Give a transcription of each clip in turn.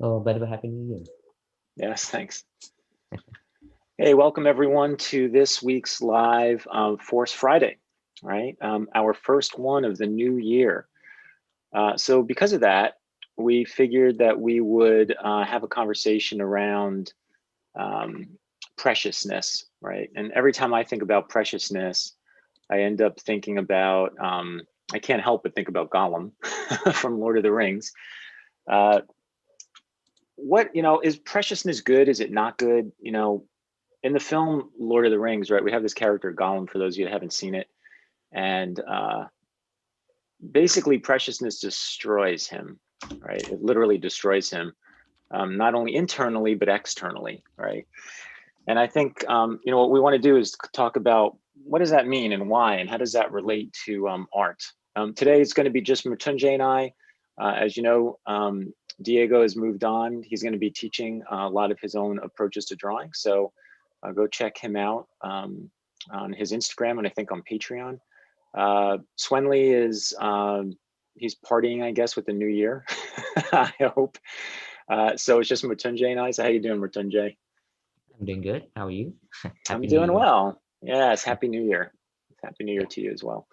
Oh, by the way, Happy New Year. Yes, thanks. Hey, welcome everyone to this week's live Force Friday, right? Our first one of the new year. So because of that, we figured that we would have a conversation around um, preciousness, right? And every time I think about preciousness, I end up thinking about, I can't help but think about Gollum from Lord of the Rings. Uh, is preciousness good? Is it not good? In the film Lord of the Rings, right, we have this character Gollum, for those of you that haven't seen it, and basically preciousness destroys him, right? It literally destroys him, not only internally but externally, right? And I think what we want to do is talk about what does that mean and why, and how does that relate to art. Today it's going to be just Mrityunjay and I. As you know, Diego has moved on. He's going to be teaching a lot of his own approaches to drawing. So go check him out on his Instagram and I think on Patreon. Swenley is, he's partying, I guess, with the new year, I hope. So it's just Mrityunjay and I. So how you doing, Mrityunjay? I'm doing good. How are you? I'm Happy New doing Year. well. Yes, Happy New Year. Happy New Year to you as well.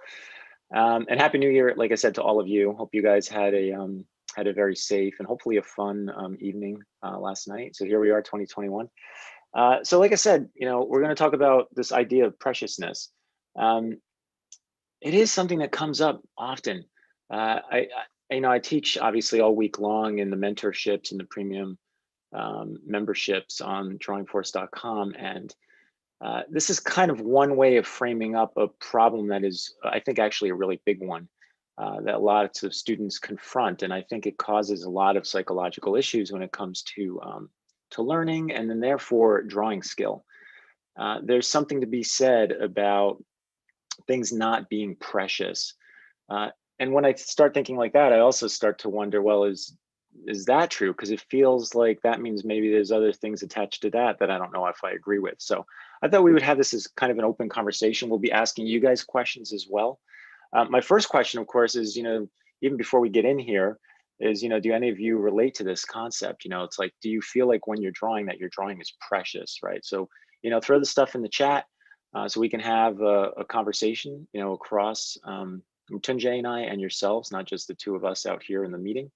And Happy New Year, like I said, to all of you. Hope you guys had a very safe and hopefully a fun evening last night. So here we are, 2021. So like I said, we're going to talk about this idea of preciousness. It is something that comes up often. I teach obviously all week long in the mentorships and the premium memberships on drawingforce.com. And this is kind of one way of framing up a problem that is, I think, actually a really big one that lots of students confront. And I think it causes a lot of psychological issues when it comes to learning and then therefore drawing skill. There's something to be said about things not being precious. And when I start thinking like that, I also start to wonder, well, is that true? Because it feels like that means maybe there's other things attached to that I don't know if I agree with. So I thought we would have this as kind of an open conversation. We'll be asking you guys questions as well. My first question, of course, is, even before we get in here, is, do any of you relate to this concept? It's like, do you feel like when you're drawing that your drawing is precious, right? So, throw the stuff in the chat so we can have a conversation, across Tunjay and I and yourselves, not just the two of us out here in the meeting.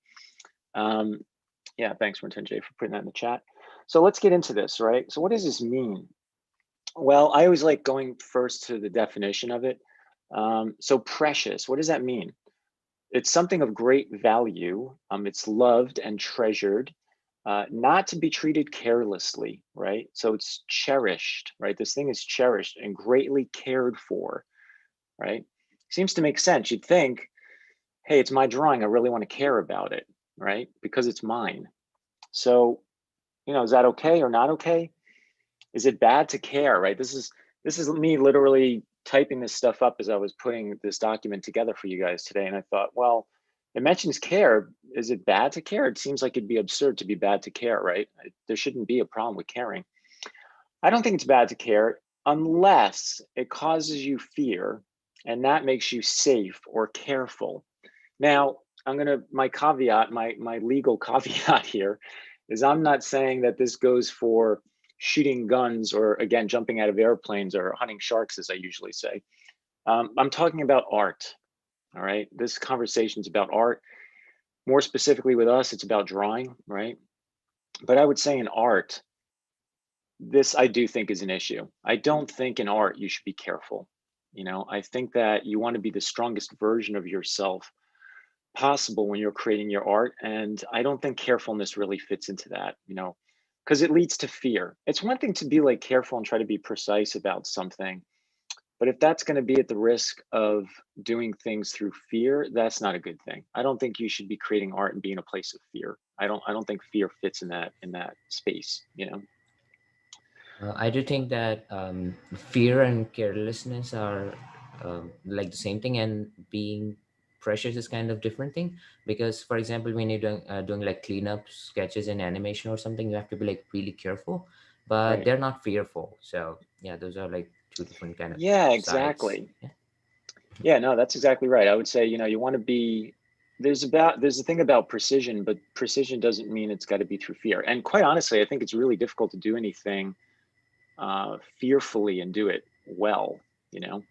Yeah, thanks, Tunjay, for putting that in the chat. So let's get into this, right? So what does this mean? Well, I always like going first to the definition of it. So precious, what does that mean? It's something of great value. It's loved and treasured, not to be treated carelessly, right? So it's cherished, right? This thing is cherished and greatly cared for, right? Seems to make sense. You'd think, hey, it's my drawing. I really want to care about it, right? Because it's mine. So, is that okay or not okay? Is it bad to care, right? This is me literally typing this stuff up as I was putting this document together for you guys today. And I thought, well, it mentions care. Is it bad to care? It seems like it'd be absurd to be bad to care, right? There shouldn't be a problem with caring. I don't think it's bad to care unless it causes you fear and that makes you safe or careful. Now, my caveat, my legal caveat here is I'm not saying that this goes for shooting guns or, again, jumping out of airplanes or hunting sharks, as I usually say. I'm talking about art, all right? This conversation is about art. More specifically with us, it's about drawing, right? But I would say in art, this I do think is an issue. I don't think in art you should be careful. I think that you want to be the strongest version of yourself possible when you're creating your art. And I don't think carefulness really fits into that, because it leads to fear. It's one thing to be like careful and try to be precise about something. But if that's going to be at the risk of doing things through fear, that's not a good thing. I don't think you should be creating art and be in a place of fear. I don't think fear fits in that space. I do think that fear and carelessness are like the same thing, and being precious is kind of different thing. Because, for example, when you're doing like cleanup sketches in animation or something, you have to be like really careful, but Right. they're not fearful. So yeah, those are like two different kind of Yeah, sides. exactly. Yeah. Yeah, no, that's exactly right. I would say, you want to be, there's a thing about precision, but precision doesn't mean it's got to be through fear. And quite honestly, I think it's really difficult to do anything fearfully and do it well, you know.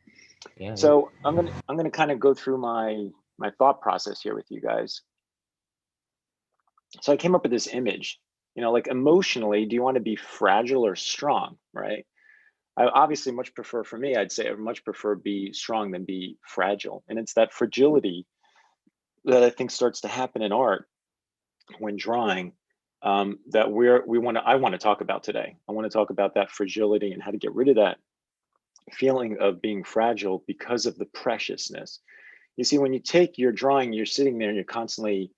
Yeah, yeah. So I'm gonna kind of go through my thought process here with you guys. So I came up with this image, you know, like emotionally, do you want to be fragile or strong, right? I obviously much prefer, for me, I'd say I much prefer be strong than be fragile. And it's that fragility that I think starts to happen in art when drawing, that I want to talk about today. I want to talk about that fragility and how to get rid of that feeling of being fragile because of the preciousness. You see, when you take your drawing, you're sitting there and you're constantly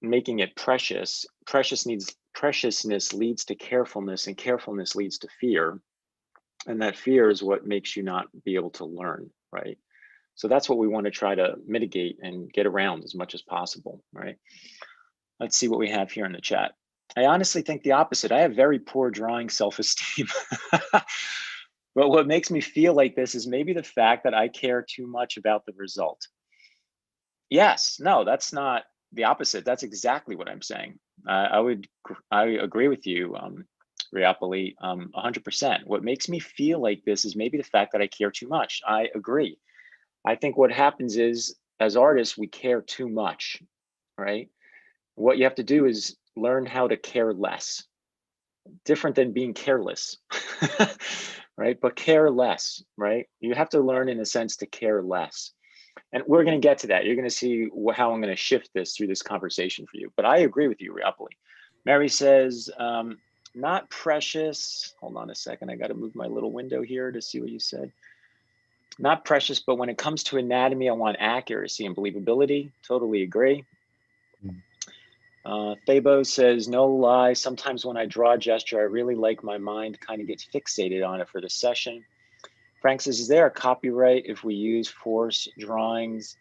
making it precious. Preciousness leads to carefulness, and carefulness leads to fear. And that fear is what makes you not be able to learn, right? So that's what we want to try to mitigate and get around as much as possible, right? Let's see what we have here in the chat. I honestly think the opposite. I have very poor drawing self-esteem. But what makes me feel like this is maybe the fact that I care too much about the result. Yes, no, that's not the opposite. That's exactly what I'm saying. I agree with you, Riapoli, 100%. What makes me feel like this is maybe the fact that I care too much. I agree. I think what happens is, as artists, we care too much, right? What you have to do is learn how to care less. Different than being careless, right? But care less, right? You have to learn, in a sense, to care less. And we're going to get to that. You're going to see how I'm going to shift this through this conversation for you. But I agree with you, Riapoli. Mary says, not precious. Hold on a second. I got to move my little window here to see what you said. Not precious, but when it comes to anatomy, I want accuracy and believability. Totally agree. Thabo says, no lie, sometimes when I draw a gesture, I really like my mind kind of gets fixated on it for the session. Frank says, is there a copyright if we use force drawings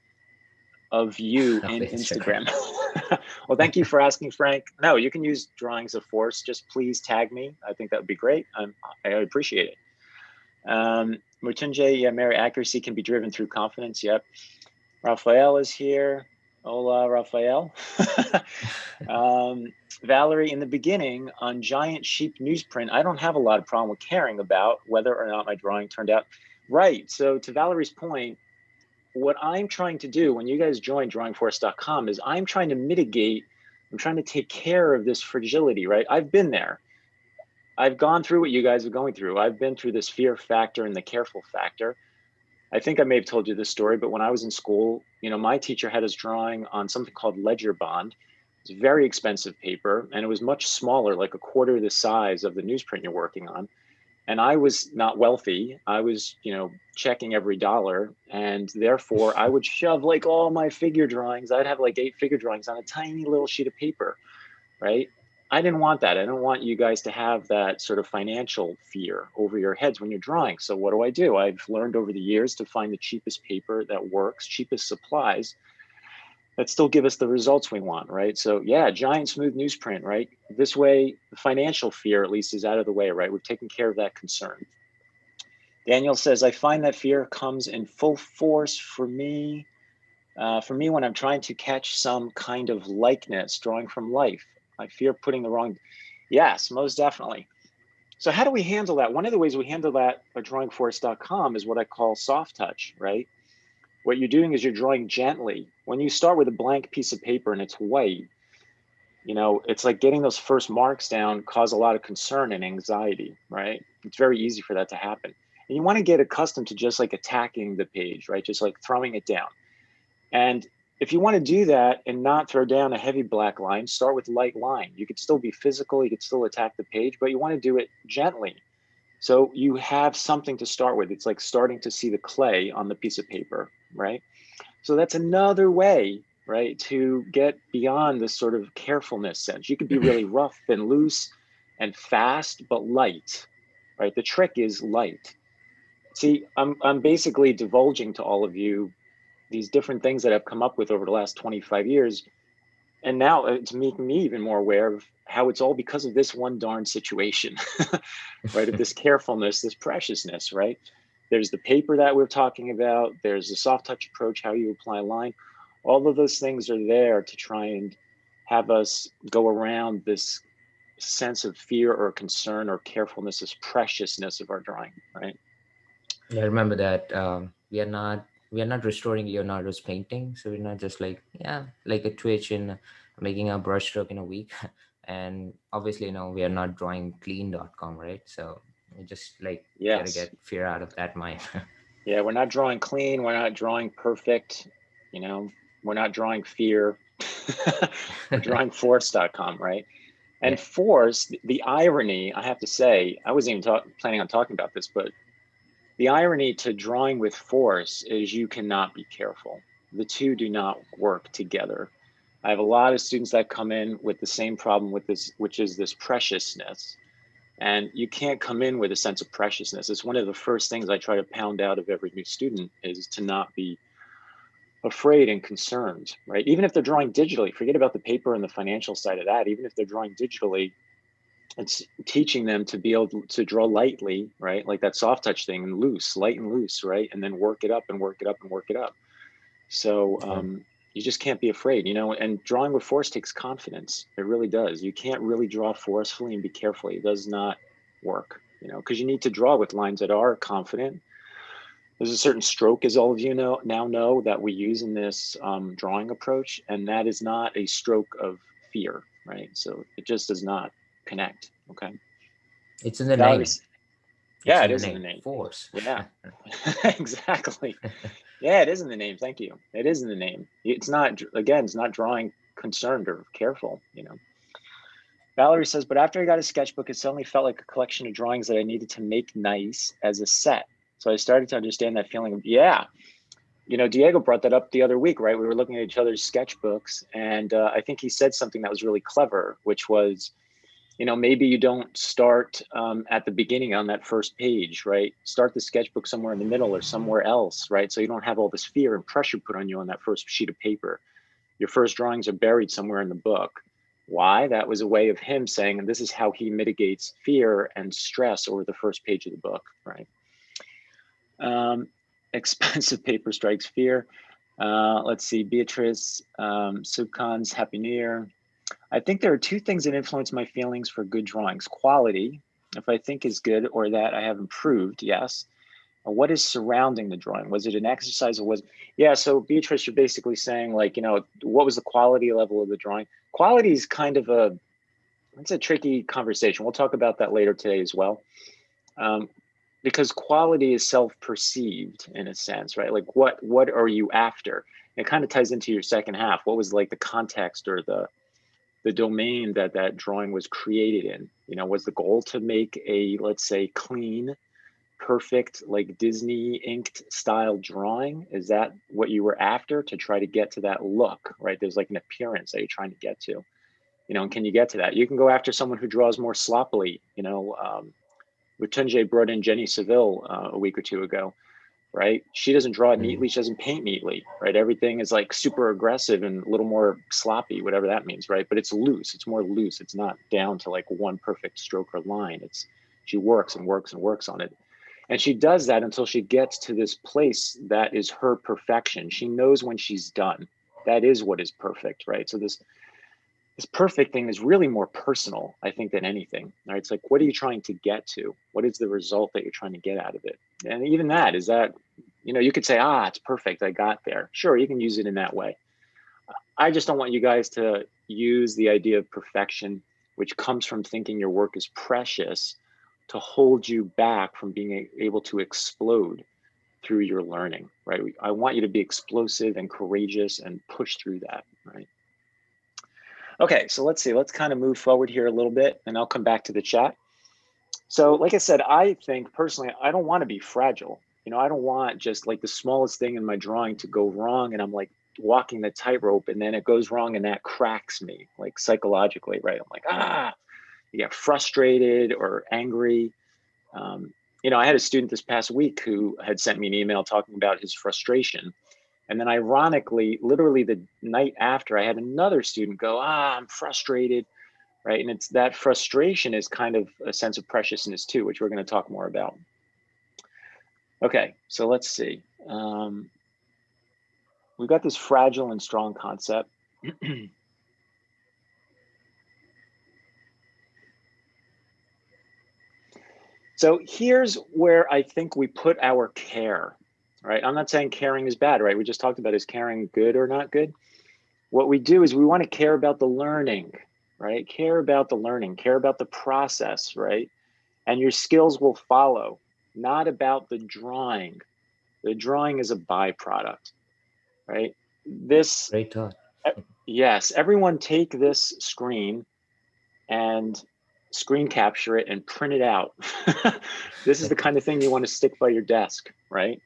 of you Of in Instagram. Instagram? Well, thank you for asking, Frank. No, you can use drawings of force. Just please tag me. I think that would be great. I appreciate it. Mutunje, yeah, Mary, accuracy can be driven through confidence. Yep. Raphael is here. Hola, Raphael. Valerie, in the beginning on giant sheep newsprint, I don't have a lot of problem with caring about whether or not my drawing turned out right. So to Valerie's point, what I'm trying to do when you guys join drawingforce.com is I'm trying to mitigate, I'm trying to take care of this fragility, right? I've been there. I've gone through what you guys are going through. I've been through this fear factor and the careful factor. I think I may have told you this story, but when I was in school, you know, my teacher had us drawing on something called ledger bond. It's very expensive paper, and it was much smaller, like a quarter the size of the newsprint you're working on. And I was not wealthy. I was, you know, checking every dollar, and therefore I would shove like all my figure drawings. I'd have like 8 figure drawings on a tiny little sheet of paper, right? I didn't want that. I didn't want you guys to have that sort of financial fear over your heads when you're drawing. So what do? I've learned over the years to find the cheapest paper that works, cheapest supplies that still give us the results we want, right? So yeah, giant smooth newsprint, right? This way, the financial fear at least is out of the way, right? We've taken care of that concern. Daniel says, I find that fear comes in full force for me. When I'm trying to catch some kind of likeness, drawing from life, I fear putting the wrong. Yes, most definitely. So how do we handle that? One of the ways we handle that at drawingforce.com is what I call soft touch, right? What you're doing is you're drawing gently. When you start with a blank piece of paper and it's white, you know, it's like getting those first marks down cause a lot of concern and anxiety, right? It's very easy for that to happen. And you want to get accustomed to just like attacking the page, right? Just like throwing it down. And if you want to do that and not throw down a heavy black line, start with light line. You could still be physical, you could still attack the page, but you want to do it gently. So you have something to start with. It's like starting to see the clay on the piece of paper, right? So that's another way, right, to get beyond this sort of carefulness sense. You could be really rough and loose and fast, but light, right? The trick is light. See, I'm basically divulging to all of you these different things that I've come up with over the last 25 years. And now it's making me even more aware of how it's all because of this one darn situation, right? Of this carefulness, this preciousness, right? There's the paper that we're talking about. There's the soft touch approach, how you apply a line. All of those things are there to try and have us go around this sense of fear or concern or carefulness, this preciousness of our drawing, right? Yeah, I remember that we are not restoring Leonardo's painting, so we're not just like, yeah, like a twitch in making a brushstroke in a week. And obviously, we are not drawing clean.com, right? So we just like gotta Yes. get fear out of that mind. Yeah, we're not drawing clean. We're not drawing perfect. We're not drawing fear. We're drawing force.com, right? Yeah. And force, the irony, I have to say, I wasn't even planning on talking about this, but the irony to drawing with force is you cannot be careful. The two do not work together. I have a lot of students that come in with the same problem with this, which is this preciousness. And you can't come in with a sense of preciousness. It's one of the first things I try to pound out of every new student is to not be afraid and concerned, right? Even if they're drawing digitally, forget about the paper and the financial side of that. Even if they're drawing digitally, it's teaching them to be able to draw lightly, right? Like that soft touch thing, and loose, light and loose, right? And then work it up and work it up and work it up. So Yeah. you just can't be afraid, and drawing with force takes confidence. It really does. You can't really draw forcefully and be carefully. It does not work, because you need to draw with lines that are confident. There's a certain stroke, as all of you now know, that we use in this drawing approach, and that is not a stroke of fear, right? So it just does not connect. Okay. It's in the Valerie, name. It's yeah, in it the is in the name. name. Force. Yeah, exactly. Yeah, it is in the name. Thank you. It is in the name. It's not, again, it's not drawing concerned or careful. Valerie says, but after I got a sketchbook, it suddenly felt like a collection of drawings that I needed to make nice as a set. So I started to understand that feeling of, yeah. Diego brought that up the other week, right? We were looking at each other's sketchbooks, and I think he said something that was really clever, which was, maybe you don't start at the beginning on that first page, right? Start the sketchbook somewhere in the middle or somewhere else, right? So you don't have all this fear and pressure put on you on that first sheet of paper. Your first drawings are buried somewhere in the book. Why? That was a way of him saying, and this is how he mitigates fear and stress over the first page of the book, right? Expensive paper strikes fear. Let's see, Beatrice, Subcons, Happy New Year. I think there are two things that influence my feelings for good drawings. Quality, if I think is good or that I have improved, yes. What is surrounding the drawing? Was it an exercise or yeah, so Beatrice, you're basically saying like, what was the quality level of the drawing? Quality is kind of it's a tricky conversation. We'll talk about that later today as well. Because quality is self-perceived in a sense, right? Like what are you after? It kind of ties into your second half. What was like the context or the domain that drawing was created in? Was the goal to make a, let's say, clean, perfect, like Disney inked style drawing? Is that what you were after, to try to get to that look, right? There's like an appearance that you're trying to get to, and can you get to that? You can go after someone who draws more sloppily, Lutunje brought in Jenny Seville a week or two ago, right? She doesn't draw it Mm. neatly. She doesn't paint neatly, right? Everything is like super aggressive and a little more sloppy, whatever that means, right? But it's loose. It's more loose. It's not down to like one perfect stroke or line. She works and works and works on it. And she does that until she gets to this place that is her perfection. She knows when she's done. That is what is perfect, right? So this perfect thing is really more personal, I think, than anything. Right? It's like, what are you trying to get to? What is the result that you're trying to get out of it? And even that is that, you could say, it's perfect, I got there. Sure, you can use it in that way. I just don't want you guys to use the idea of perfection, which comes from thinking your work is precious, to hold you back from being able to explode through your learning, right? I want you to be explosive and courageous and push through that, right? Okay, so let's see. Let's kind of move forward here a little bit, and I'll come back to the chat. So like I said, I think personally, I don't want to be fragile. I don't want just like the smallest thing in my drawing to go wrong, and I'm like walking the tightrope, and then it goes wrong, and that cracks me, like psychologically, right? I'm like, you get frustrated or angry. I had a student this past week who had sent me an email talking about his frustration. And then ironically, literally the night after, I had another student go, I'm frustrated, right? And it's that frustration is kind of a sense of preciousness too, which we're going to talk more about. Okay, so let's see. we've got this fragile and strong concept. So here's where I think we put our care, right? I'm not saying caring is bad, right? We just talked about, is caring good or not good? What we do is we want to care about the learning, right? Care about the learning, care about the process, right? And your skills will follow, not about the drawing. The drawing is a byproduct, right? This, Great thought. yes, everyone take this screen and screen capture it and print it out. This is the kind of thing you want to stick by your desk, right?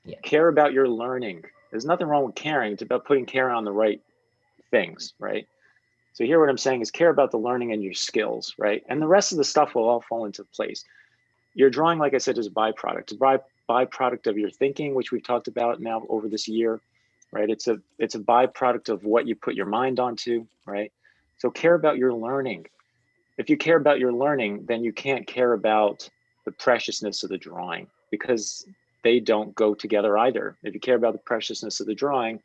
Yeah. Care about your learning. There's nothing wrong with caring. It's about putting care on the right things, right? So here what I'm saying is care about the learning and your skills, right? And the rest of the stuff will all fall into place. Your drawing, like I said, is a byproduct. It's a byproduct of your thinking, which we've talked about now over this year, right? It's a byproduct of what you put your mind onto, right? So care about your learning. If you care about your learning, then you can't care about the preciousness of the drawing, because they don't go together either. If you care about the preciousness of the drawing,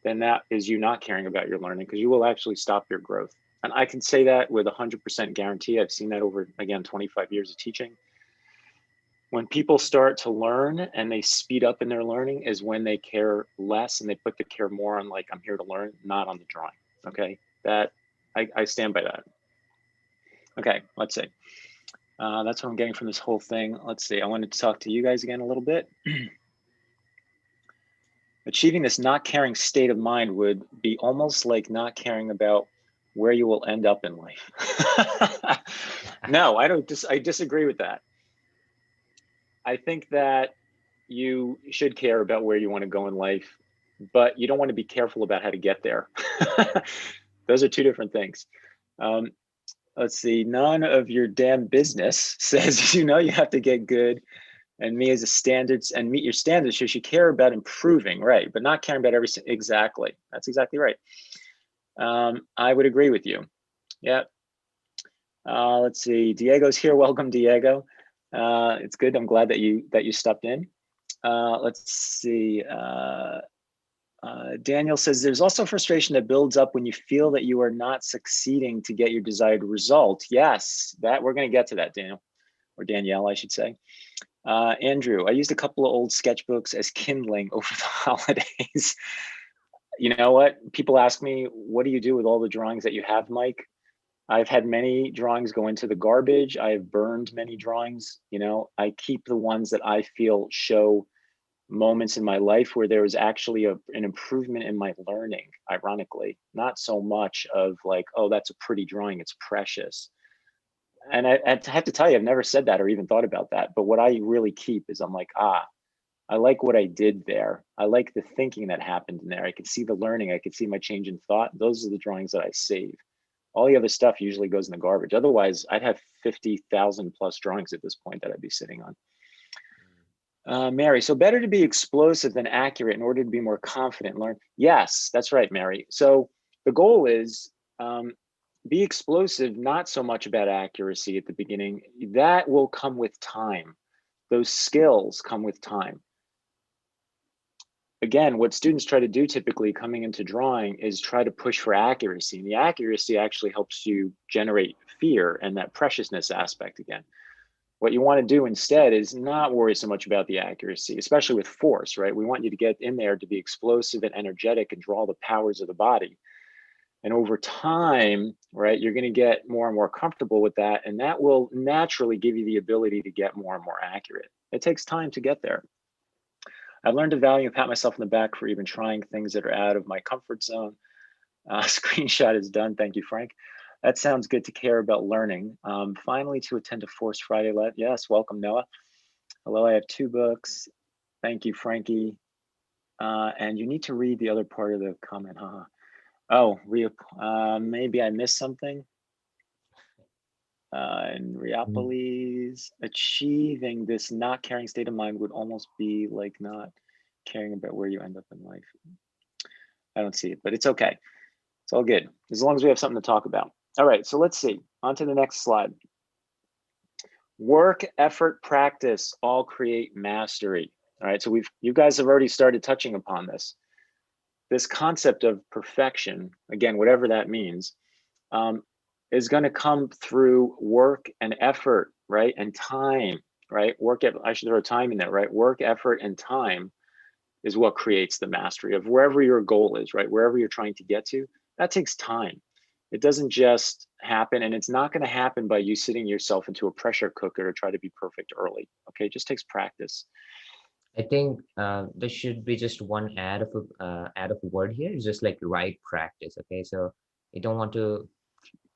then that is you not caring about your learning, because you will actually stop your growth. And I can say that with 100% guarantee. I've seen that over, again, 25 years of teaching. When people start to learn and they speed up in their learning is when they care less, and they put the care more on, like, I'm here to learn, not on the drawing. Okay, that I stand by that. Okay, let's see. That's what I'm getting from this whole thing. Let's see. I wanted to talk to you guys again a little bit. Achieving this not caring state of mind would be almost like not caring about where you will end up in life. No, I don't. I disagree with that. I think that you should care about where you want to go in life, but you don't want to be careful about how to get there. Those are two different things. Let's see. None of your damn business says you have to get good and me as a standards and meet your standards. So you should care about improving, right? But not caring about everything. Exactly. That's exactly right. I would agree with you. Yeah. Let's see. Diego's here. Welcome, Diego. It's good. I'm glad that you stepped in. Let's see. Daniel says there's also frustration that builds up when you feel that you are not succeeding to get your desired result. Yes, that we're going to get to that, Daniel, or Danielle, I should say. Andrew, I used a couple of old sketchbooks as kindling over the holidays. You know what? People ask me, what do you do with all the drawings that you have, Mike? I've had many drawings go into the garbage. I've burned many drawings. I keep the ones that I feel show moments in my life where there was actually an improvement in my learning, ironically. Not so much of like, oh, that's a pretty drawing, it's precious. And I have to tell you, I've never said that or even thought about that. But what I really keep is, I'm like, I like what I did there. I like the thinking that happened in there. I could see the learning. I could see my change in thought. Those are the drawings that I save. All the other stuff usually goes in the garbage. Otherwise, I'd have 50,000 plus drawings at this point that I'd be sitting on. Mary, so better to be explosive than accurate in order to be more confident and learn. Yes, that's right, Mary. So the goal is be explosive, not so much about accuracy at the beginning. That will come with time. Those skills come with time. Again, what students try to do typically coming into drawing is try to push for accuracy. And the accuracy actually helps you generate fear and that preciousness aspect again. What you want to do instead is not worry so much about the accuracy, especially with force, right? We want you to get in there to be explosive and energetic and draw the powers of the body. And over time, right, you're going to get more and more comfortable with that. And that will naturally give you the ability to get more and more accurate. It takes time to get there. I've learned to value and pat myself on the back for even trying things that are out of my comfort zone. Screenshot is done. Thank you, Frank. That sounds good to care about learning. Finally, to attend a Force Friday. Yes, welcome, Noah. Hello, I have 2 books. Thank you, Frankie. And you need to read the other part of the comment, huh? Oh, maybe I missed something. In Riopolis, achieving this not caring state of mind would almost be like not caring about where you end up in life. I don't see it, but it's okay. It's all good, as long as we have something to talk about. All right, so let's see. On to the next slide. Work, effort, practice all create mastery. All right, so you guys have already started touching upon this. this concept of perfection, again, whatever that means, um, is going to come through work and effort, right? And time, right? I should throw time in there, right? Work, effort, and time is what creates the mastery of wherever your goal is, right? Wherever you're trying to get to, that takes time. It doesn't just happen, and it's not going to happen by you sitting yourself into a pressure cooker to try to be perfect early. Okay, it just takes practice. I think there should be just one add of a word here. It's just like right practice. Okay, so you don't want to.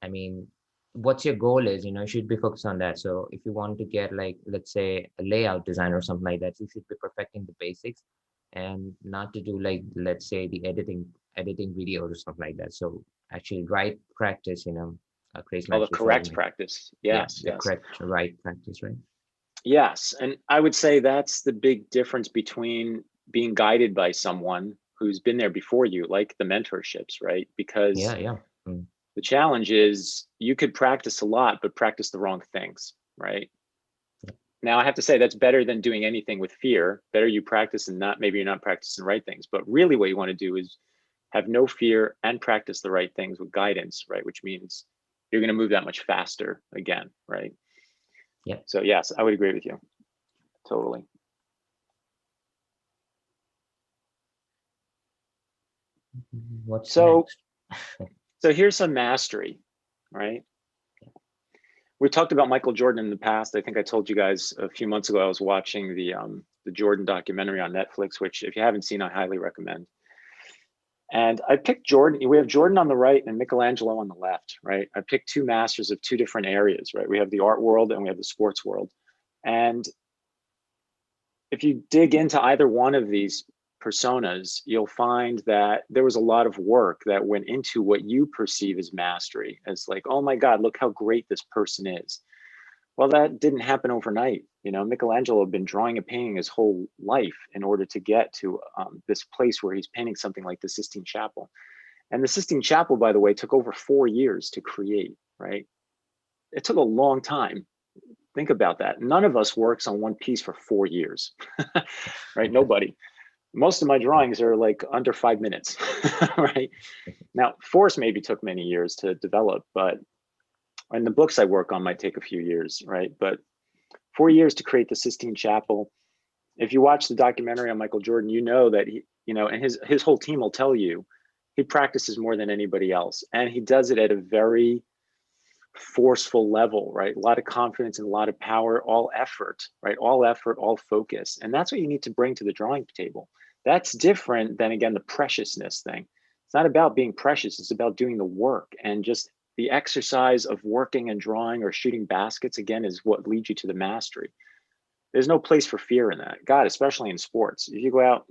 I mean, what's your goal is, you should be focused on that. So if you want to get like, let's say, a layout design or something like that, you should be perfecting the basics and not to do like, let's say, the editing videos or something like that. So actually, right practice, creates Oh, the mastery for correct me. practice. Yeah, Yes, the yes. correct right practice, right? Yes, and I would say that's the big difference between being guided by someone who's been there before you, like the mentorships, right? Yeah, Because yeah. Mm. the challenge is you could practice a lot, but practice the wrong things, right? Now, I have to say that's better than doing anything with fear. Better you practice and not, maybe you're not practicing the right things, but really what you want to do is have no fear and practice the right things with guidance, right? Which means you're going to move that much faster again, right? Yeah. So yes, I would agree with you. Totally. What's So, next? so here's some mastery, right? We talked about Michael Jordan in the past. I think I told you guys a few months ago, I was watching the Jordan documentary on Netflix, which if you haven't seen, I highly recommend. And I picked Jordan. We have Jordan on the right and Michelangelo on the left, right? I picked two masters of two different areas, right? We have the art world and we have the sports world. And if you dig into either one of these personas, you'll find that there was a lot of work that went into what you perceive as mastery, as like, oh my God, look how great this person is. Well, that didn't happen overnight. Michelangelo had been drawing and painting his whole life in order to get to this place where he's painting something like the Sistine Chapel. And the Sistine Chapel, by the way, took over 4 years to create, right? It took a long time. Think about that. None of us works on one piece for 4 years, right? Nobody. Most of my drawings are like under 5 minutes, right? Now, Force maybe took many years to develop, but and the books I work on might take a few years, right? But 4 years to create the Sistine Chapel. If you watch the documentary on Michael Jordan, you know that and his whole team will tell you he practices more than anybody else, and he does it at a very forceful level, right? A lot of confidence and a lot of power, all effort, right? All effort, all focus. And that's what you need to bring to the drawing table. That's different than, again, the preciousness thing. It's not about being precious, it's about doing the work. And just the exercise of working and drawing or shooting baskets, again, is what leads you to the mastery. There's no place for fear in that. God, especially in sports. If you go out,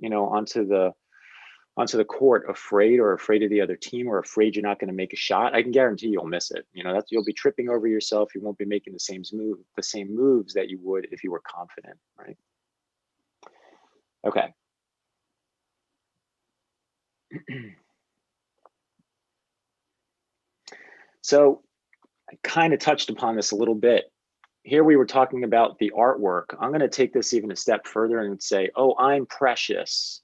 onto the court afraid of the other team or afraid you're not going to make a shot, I can guarantee you'll miss it. You'll be tripping over yourself. You won't be making the same moves that you would if you were confident, right? Okay. So I kind of touched upon this a little bit. Here we were talking about the artwork. I'm going to take this even a step further and say, oh, I'm precious.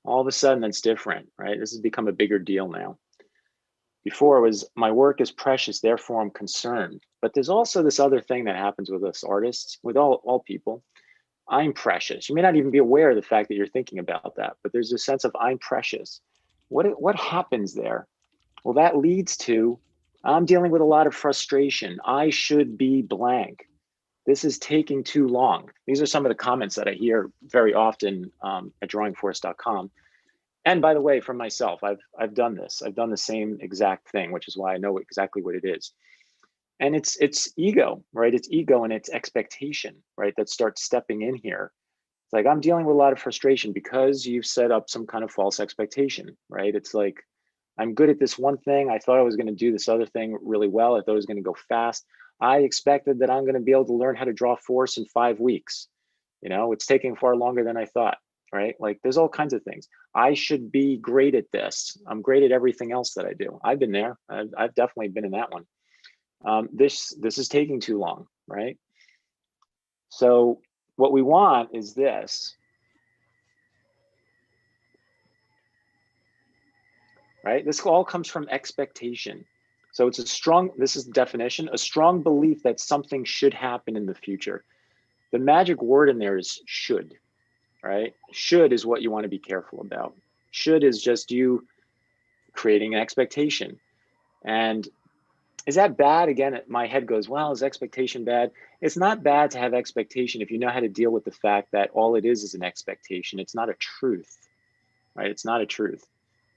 All of a sudden that's different, right? This has become a bigger deal now. Before it was my work is precious, therefore I'm concerned. But there's also this other thing that happens with us artists, with all people. I'm precious. You may not even be aware of the fact that you're thinking about that, but there's a sense of I'm precious. What happens there? Well, that leads to I'm dealing with a lot of frustration. I should be blank. This is taking too long. These are some of the comments that I hear very often at drawingforce.com. And by the way, for myself, I've done this. I've done the same exact thing, which is why I know exactly what it is. And it's ego, right? It's ego and it's expectation, right? That starts stepping in here. It's like I'm dealing with a lot of frustration because you've set up some kind of false expectation, right? It's like I'm good at this one thing. I thought I was going to do this other thing really well. I thought it was going to go fast. I expected that I'm going to be able to learn how to draw force in 5 weeks. It's taking far longer than I thought, right? Like there's all kinds of things. I should be great at this. I'm great at everything else that I do. I've been there. I've definitely been in that one. This is taking too long, right? So what we want is this. right? This all comes from expectation. So it's a strong, this is the definition, a strong belief that something should happen in the future. The magic word in there is should, right? Should is what you want to be careful about. Should is just you creating an expectation. And is that bad? Again, my head goes, well, is expectation bad? It's not bad to have expectation if you know how to deal with the fact that all it is an expectation. It's not a truth, right? It's not a truth,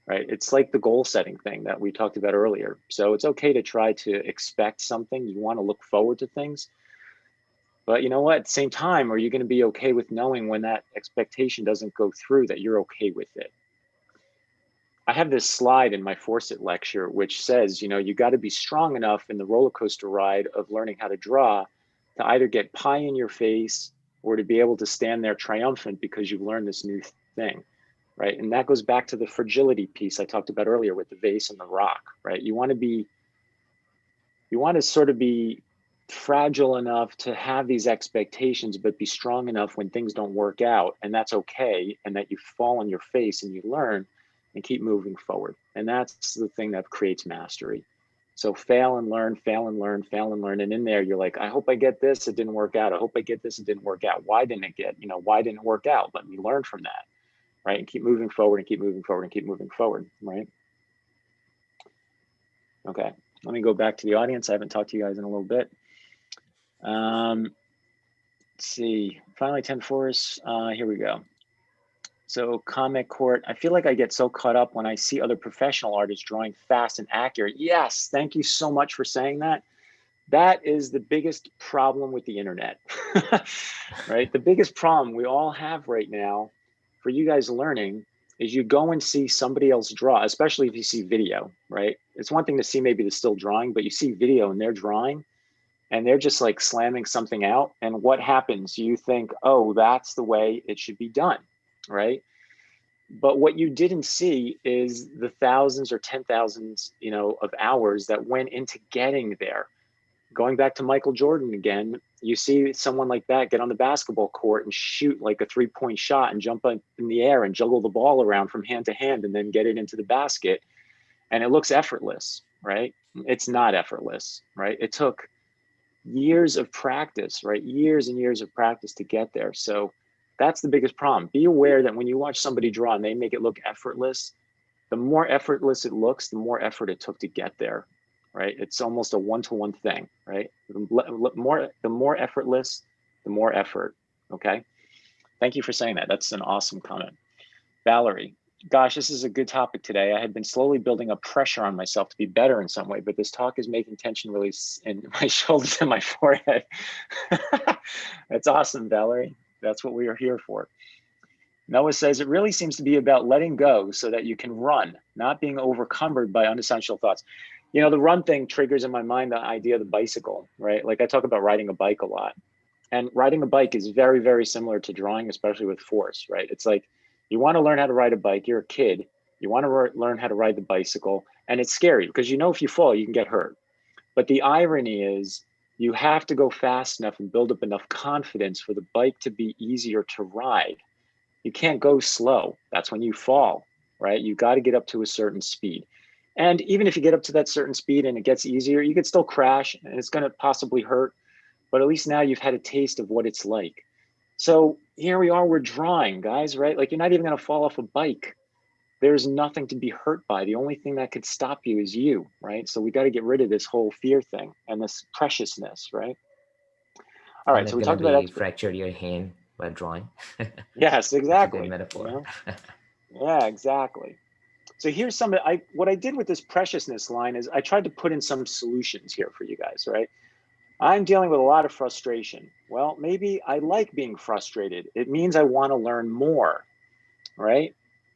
right? It's like the goal setting thing that we talked about earlier. So it's okay to try to expect something. You want to look forward to things. But you know what? At the same time, are you going to be okay with knowing when that expectation doesn't go through that you're okay with it? I have this slide in my Force It lecture, which says, you know, you got to be strong enough in the roller coaster ride of learning how to draw to either get pie in your face or to be able to stand there triumphant because you've learned this new thing, right? And that goes back to the fragility piece I talked about earlier with the vase and the rock, right? You want to sort of be fragile enough to have these expectations, but be strong enough when things don't work out. And that's okay. And that you fall on your face and you learn and keep moving forward. And that's the thing that creates mastery. So fail and learn, fail and learn, fail and learn. And in there, you're like, I hope I get this. It didn't work out. I hope I get this. It didn't work out. Why didn't it get, why didn't it work out? Let me learn from that. Right. And keep moving forward and keep moving forward and keep moving forward. Right. Okay. Let me go back to the audience. I haven't talked to you guys in a little bit. Let's see, finally 10 Force, here we go. So Comic Court, I feel like I get so caught up when I see other professional artists drawing fast and accurate. Yes, thank you so much for saying that. That is the biggest problem with the internet, right? The biggest problem we all have right now for you guys learning is you go and see somebody else draw, especially if you see video, right? It's one thing to see maybe the still drawing, but you see video and they're drawing and they're just like slamming something out. And what happens? You think, oh, that's the way it should be done, right? But what you didn't see is the thousands or 10,000s, of hours that went into getting there. Going back to Michael Jordan again, you see someone like that get on the basketball court and shoot like a 3-point shot and jump up in the air and juggle the ball around from hand to hand and then get it into the basket. And it looks effortless, right? It's not effortless, right? It took years of practice, right? Years and years of practice to get there. So that's the biggest problem. Be aware that when you watch somebody draw and they make it look effortless, the more effortless it looks, the more effort it took to get there, right? It's almost a one-to-one thing, right? The more effortless, the more effort, okay? Thank you for saying that. That's an awesome comment. Valerie, gosh, this is a good topic today. I had been slowly building up pressure on myself to be better in some way, but this talk is making tension release in my shoulders and my forehead. That's awesome, Valerie. That's what we are here for. Noah says, it really seems to be about letting go so that you can run, not being overcumbered by unessential thoughts. The run thing triggers in my mind the idea of the bicycle, right? Like I talk about riding a bike a lot. And riding a bike is very, very similar to drawing, especially with force, right? It's like you want to learn how to ride a bike. You're a kid. You want to learn how to ride the bicycle. And it's scary because if you fall, you can get hurt. But the irony is you have to go fast enough and build up enough confidence for the bike to be easier to ride. You can't go slow. That's when you fall, right? You got to get up to a certain speed. And even if you get up to that certain speed and it gets easier, you could still crash and it's going to possibly hurt. But at least now you've had a taste of what it's like. So here we are, we're drawing, guys, right? Like you're not even going to fall off a bike. There's nothing to be hurt by. The only thing that could stop you is you, right? So we got to get rid of this whole fear thing and this preciousness, right? All You're right, so not we gonna talked about be expert. fracture your hand while drawing. Yes, That's a good exactly. metaphor. Yeah, exactly. So here's what I did with this preciousness line is I tried to put in some solutions here for you guys, right? I'm dealing with a lot of frustration. Well, maybe I like being frustrated. It means I want to learn more, right?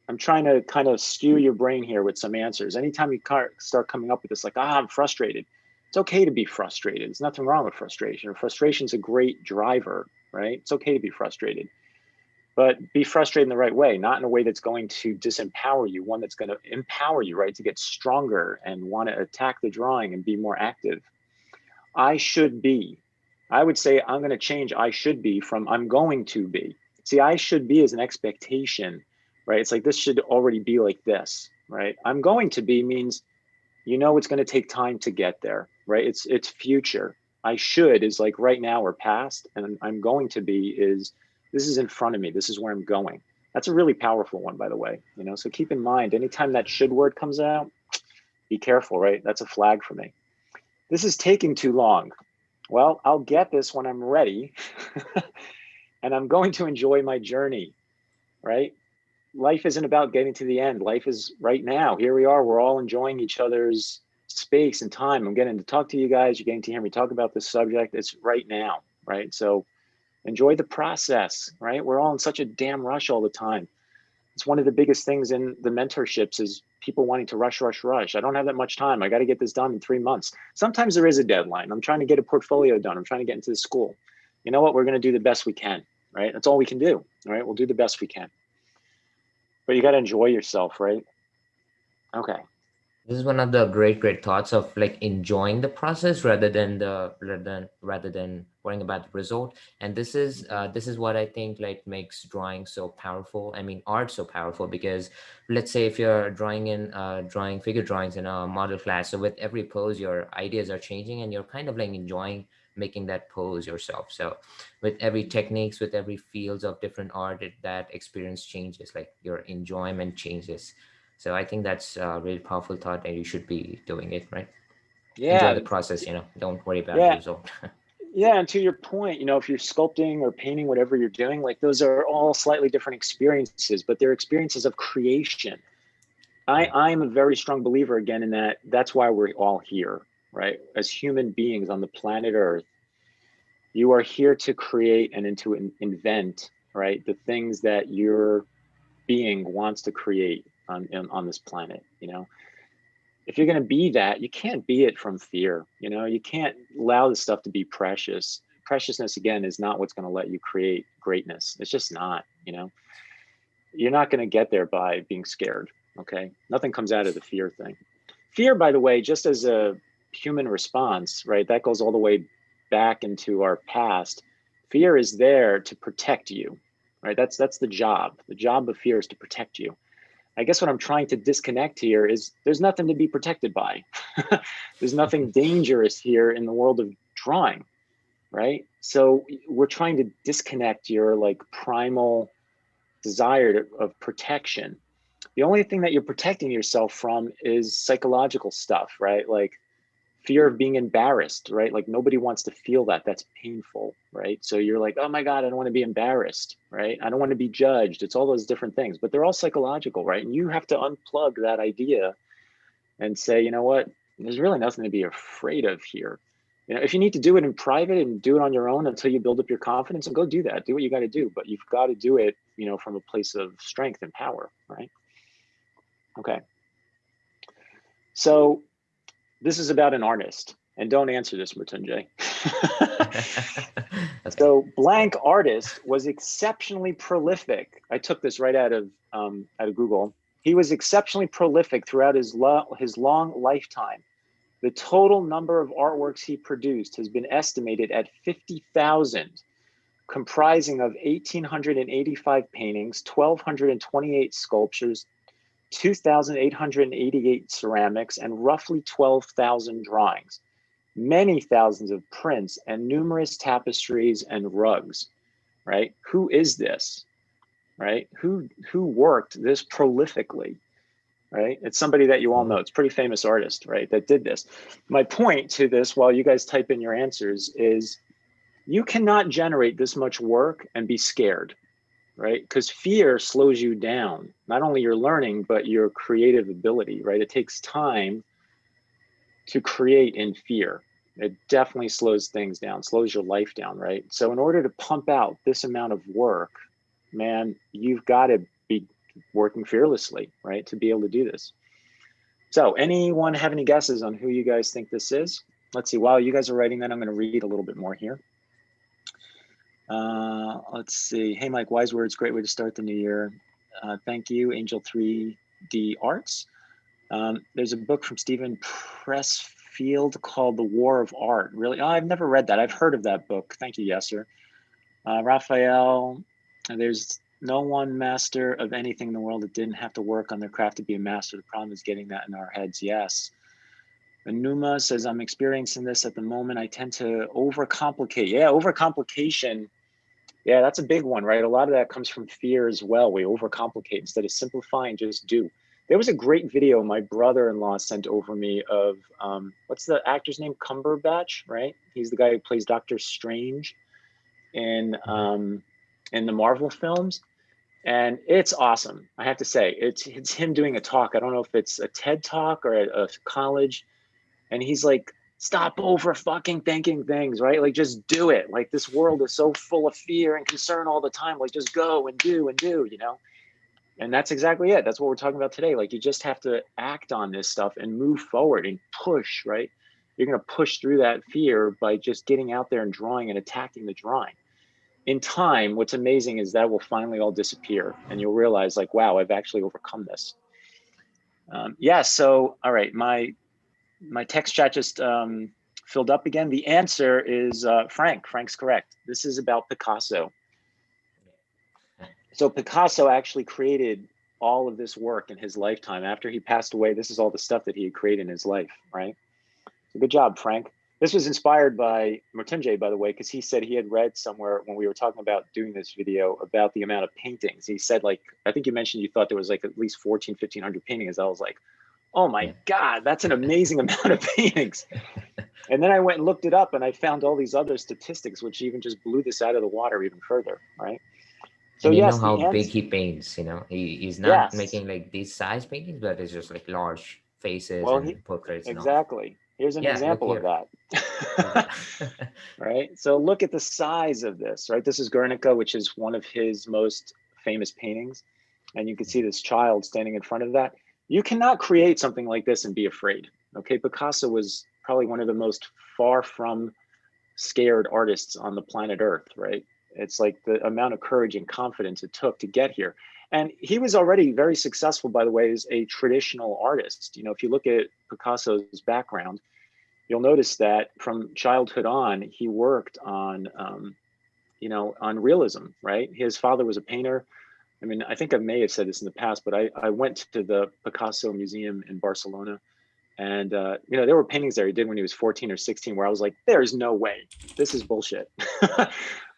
I'm trying to kind of skew your brain here with some answers. Anytime you start coming up with this, like, I'm frustrated. It's okay to be frustrated. There's nothing wrong with frustration. Frustration is a great driver, right? It's okay to be frustrated, but be frustrated in the right way, not in a way that's going to disempower you, one that's going to empower you, right? To get stronger and want to attack the drawing and be more active. I should be. I would say I'm going to change I should be from I'm going to be. See, I should be is an expectation, right? It's like this should already be like this. right? I'm going to be means, it's going to take time to get there, right? It's future. I should is like right now or past, and I'm going to be is this is in front of me. This is where I'm going. That's a really powerful one, by the way. So keep in mind, anytime that should word comes out, be careful, right? That's a flag for me. This is taking too long. Well, I'll get this when I'm ready, and I'm going to enjoy my journey, right? Life isn't about getting to the end. Life is right now. Here we are. We're all enjoying each other's space and time. I'm getting to talk to you guys. You're getting to hear me talk about this subject. It's right now, right? So enjoy the process, right? We're all in such a damn rush all the time. It's one of the biggest things in the mentorships is people wanting to rush, rush, rush. I don't have that much time. I got to get this done in 3 months. Sometimes there is a deadline. I'm trying to get a portfolio done. I'm trying to get into the school. You know what? We're going to do the best we can, right? That's all we can do, right? We'll do the best we can. But you got to enjoy yourself, right? Okay. This is one of the great thoughts of like enjoying the process rather than worrying about the result. And this is what I think like makes drawing so powerful. I mean, art so powerful, because let's say if you're drawing figure drawings in a model class, so with every pose your ideas are changing and you're kind of like enjoying making that pose yourself. So with every techniques, with every fields of different art, that experience changes, like your enjoyment changes. So I think that's a really powerful thought, and you should be doing it, right? Enjoy Yeah. the process, don't worry about the Yeah. result. Yeah. And to your point, if you're sculpting or painting, whatever you're doing, like those are all slightly different experiences, but they're experiences of creation. Yeah. I'm a very strong believer again in that. That's why we're all here, right? As human beings on the planet Earth, you are here to create and to invent, right? The things that your being wants to create on this planet. If you're going to be that, you can't be it from fear. You can't allow this stuff to be precious. Preciousness, again, is not what's going to let you create greatness. It's just not. You're not going to get there by being scared. Okay, nothing comes out of the fear thing. Fear, by the way, just as a human response, right? That goes all the way back into our past. Fear is there to protect you, right? That's the job. The job of fear is to protect you. I guess what I'm trying to disconnect here is there's nothing to be protected by. There's nothing dangerous here in the world of drawing, right? So we're trying to disconnect your like primal desire of protection. The only thing that you're protecting yourself from is psychological stuff, right? Like fear of being embarrassed, right? Like nobody wants to feel that. That's painful, right? So you're like, oh my God, I don't want to be embarrassed, right? I don't want to be judged. It's all those different things, but they're all psychological, right? And you have to unplug that idea and say, you know what? There's really nothing to be afraid of here. If you need to do it in private and do it on your own until you build up your confidence, and go do that. Do what you got to do, but you've got to do it, from a place of strength and power, right? Okay. So this is about an artist, and don't answer this, Mritunjay. Okay. So blank artist was exceptionally prolific. I took this right out of Google. He was exceptionally prolific throughout his long lifetime. The total number of artworks he produced has been estimated at 50,000, comprising of 1,885 paintings, 1,228 sculptures, 2,888 ceramics, and roughly 12,000 drawings, many thousands of prints, and numerous tapestries and rugs, right? Who is this, right? Who worked this prolifically, right? It's somebody that you all know. Wow. It's a pretty famous artist, right, that did this. My point to this, while you guys type in your answers, is you cannot generate this much work and be scared, right? Because fear slows you down, not only your learning, but your creative ability, right? It takes time to create in fear. It definitely slows things down, slows your life down, right? So in order to pump out this amount of work, man, you've got to be working fearlessly, right, to be able to do this. So anyone have any guesses on who you guys think this is? Let's see. While you guys are writing that, I'm going to read a little bit more here. Let's see. Hey, Mike, wise words. Great way to start the new year. Thank you, Angel 3D Arts. There's a book from Stephen Pressfield called The War of Art. Really? Oh, I've never read that. I've heard of that book. Thank you, Yasser. Raphael, there's No one master of anything in the world that didn't have to work on their craft to be a master. The problem is getting that in our heads. Yes. Anuma says, I'm experiencing this at the moment. I tend to overcomplicate. Yeah, overcomplication. Yeah, that's a big one, right? A lot of that comes from fear as well. We overcomplicate instead of simplifying, just do. There was a great video my brother-in-law sent over me of, what's the actor's name? Cumberbatch, right? He's the guy who plays Doctor Strange in the Marvel films. And it's awesome. I have to say, it's him doing a talk. I don't know if it's a TED talk or a college. And he's like, stop over fucking thinking things, right? Like, just do it. Like, this world is so full of fear and concern all the time. Like, just go and do, you know? And that's exactly it. That's what we're talking about today. Like, you just have to act on this stuff and move forward and push, right? You're going to push through that fear by just getting out there and drawing and attacking the drawing. In time, what's amazing is that will finally all disappear and you'll realize, like, wow, I've actually overcome this. Yeah, so, all right, my text chat just filled up again. The answer is Frank. Frank's correct. This is about Picasso. So Picasso actually created all of this work in his lifetime. After he passed away, this is all the stuff that he had created in his life, right? So good job, Frank. This was inspired by Mertunje, by the way, because he said he had read somewhere when we were talking about doing this video about the amount of paintings. He said, like, I think you mentioned you thought there was like at least 1,500 paintings. I was like, oh my Yeah. God, that's an amazing amount of paintings. And then I went and looked it up and I found all these other statistics, which even just blew this out of the water even further, right? So And you know yes, how the big answer, he paints, he's not yes. making like these size paintings, but it's just like large faces Well, and portraits and all. exactly. Here's an Yeah, look example of here. Look that. at that. Right? So look at the size of this, right? This is Guernica, which is one of his most famous paintings. And you can see this child standing in front of that. You cannot create something like this and be afraid. Okay, Picasso was probably one of the most far from scared artists on the planet Earth, right? It's like the amount of courage and confidence it took to get here. And he was already very successful, by the way, as a traditional artist. You know, if you look at Picasso's background, you'll notice that from childhood on, he worked on, on realism, right? His father was a painter. I mean, I think I may have said this in the past, but I went to the Picasso Museum in Barcelona. And, there were paintings there he did when he was 14 or 16 where I was like, there's no way. This is bullshit.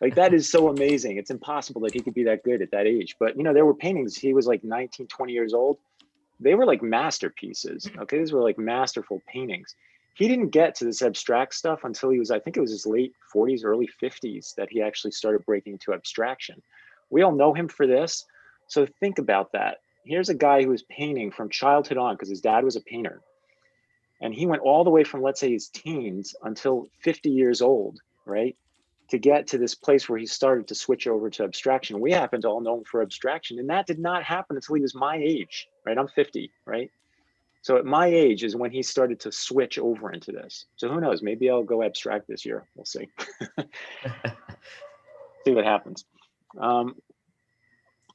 Like, that is so amazing. It's impossible that he could be that good at that age. But, there were paintings. He was like 19, 20 years old. They were like masterpieces. Okay. These were like masterful paintings. He didn't get to this abstract stuff until he was, I think it was his late 40s, early 50s that he actually started breaking into abstraction. We all know him for this. So think about that. Here's a guy who was painting from childhood on because his dad was a painter. And he went all the way from, let's say, his teens until 50 years old, right? To get to this place where he started to switch over to abstraction. We happen to all know him for abstraction. And that did not happen until he was my age, right? I'm 50, right? So at my age is when he started to switch over into this. So who knows? Maybe I'll go abstract this year. We'll see. See what happens.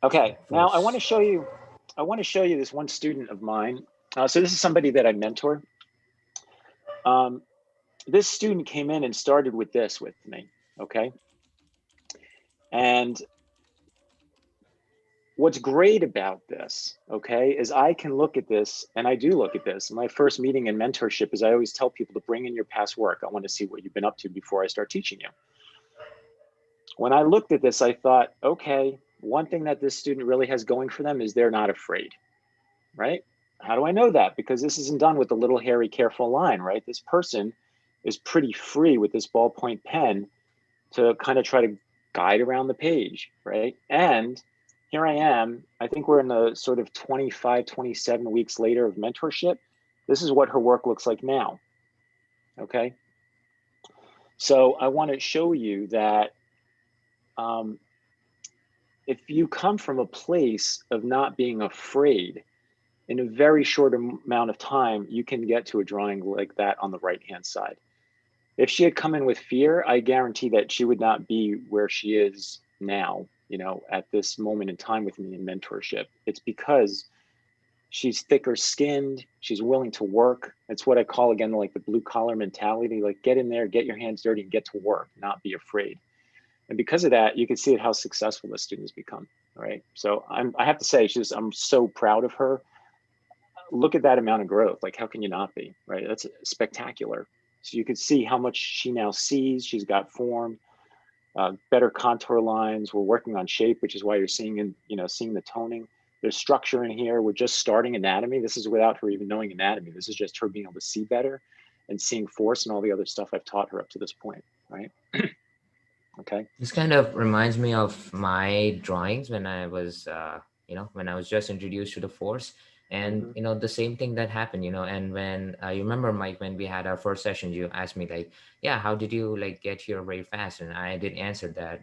Okay, now I want to Force. show you. I want to show you this one student of mine. So this is somebody that I mentor. This student came in and started with this with me. Okay, and what's great about this, okay, is I can look at this, and I do look at this. My first meeting in mentorship is I always tell people to bring in your past work. I want to see what you've been up to before I start teaching you. When I looked at this, I thought, okay, one thing that this student really has going for them is they're not afraid, right? How do I know that? Because this isn't done with a little hairy, careful line, right? This person is pretty free with this ballpoint pen to kind of try to guide around the page, right? And here I am, I think we're in the sort of 25, 27 weeks later of mentorship. This is what her work looks like now, okay? So I want to show you that if you come from a place of not being afraid, in a very short amount of time, you can get to a drawing like that on the right-hand side. If she had come in with fear, I guarantee that she would not be where she is now, at this moment in time with me in mentorship. It's because she's thicker skinned, she's willing to work. It's what I call, again, like the blue collar mentality, like get in there, get your hands dirty and get to work, not be afraid. And because of that, you can see how successful the student has become. right? So I have to say, I'm so proud of her. Look at that amount of growth. Like, how can you not be, right? That's spectacular. So you can see how much she now sees. She's got form, better contour lines. We're working on shape, which is why you're seeing seeing the toning. There's structure in here. We're just starting anatomy. This is without her even knowing anatomy. This is just her being able to see better and seeing force and all the other stuff I've taught her up to this point, right? Okay. This kind of reminds me of my drawings when I was, when I was just introduced to the force, and Mm-hmm. the same thing that happened, and when you remember, Mike, when we had our first session, you asked me like, yeah, how did you like get here very fast, and I did answer that,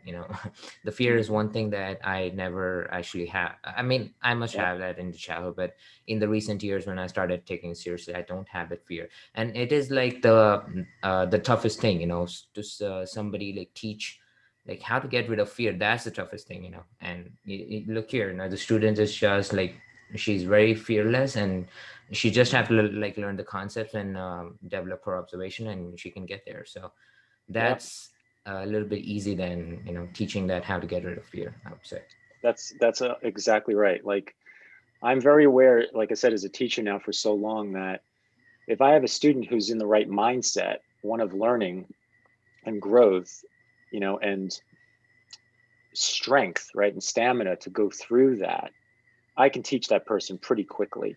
the fear is Mm-hmm. one thing that I never actually have. I mean, I must Yep. have that in the childhood, but in the recent years when I started taking it seriously, I don't have that fear, and it is like the toughest thing, to somebody like teach like how to get rid of fear. That's the toughest thing, and look here, the student is just like, she's very fearless, and she just have to like learn the concepts and develop her observation, and she can get there. So Yep. that's a little bit easy than teaching that how to get rid of fear, I would say. That's exactly right. Like, I'm very aware, like I said, as a teacher now for so long, that if I have a student who's in the right mindset, one of learning and growth, and strength, right, and stamina to go through that, I can teach that person pretty quickly.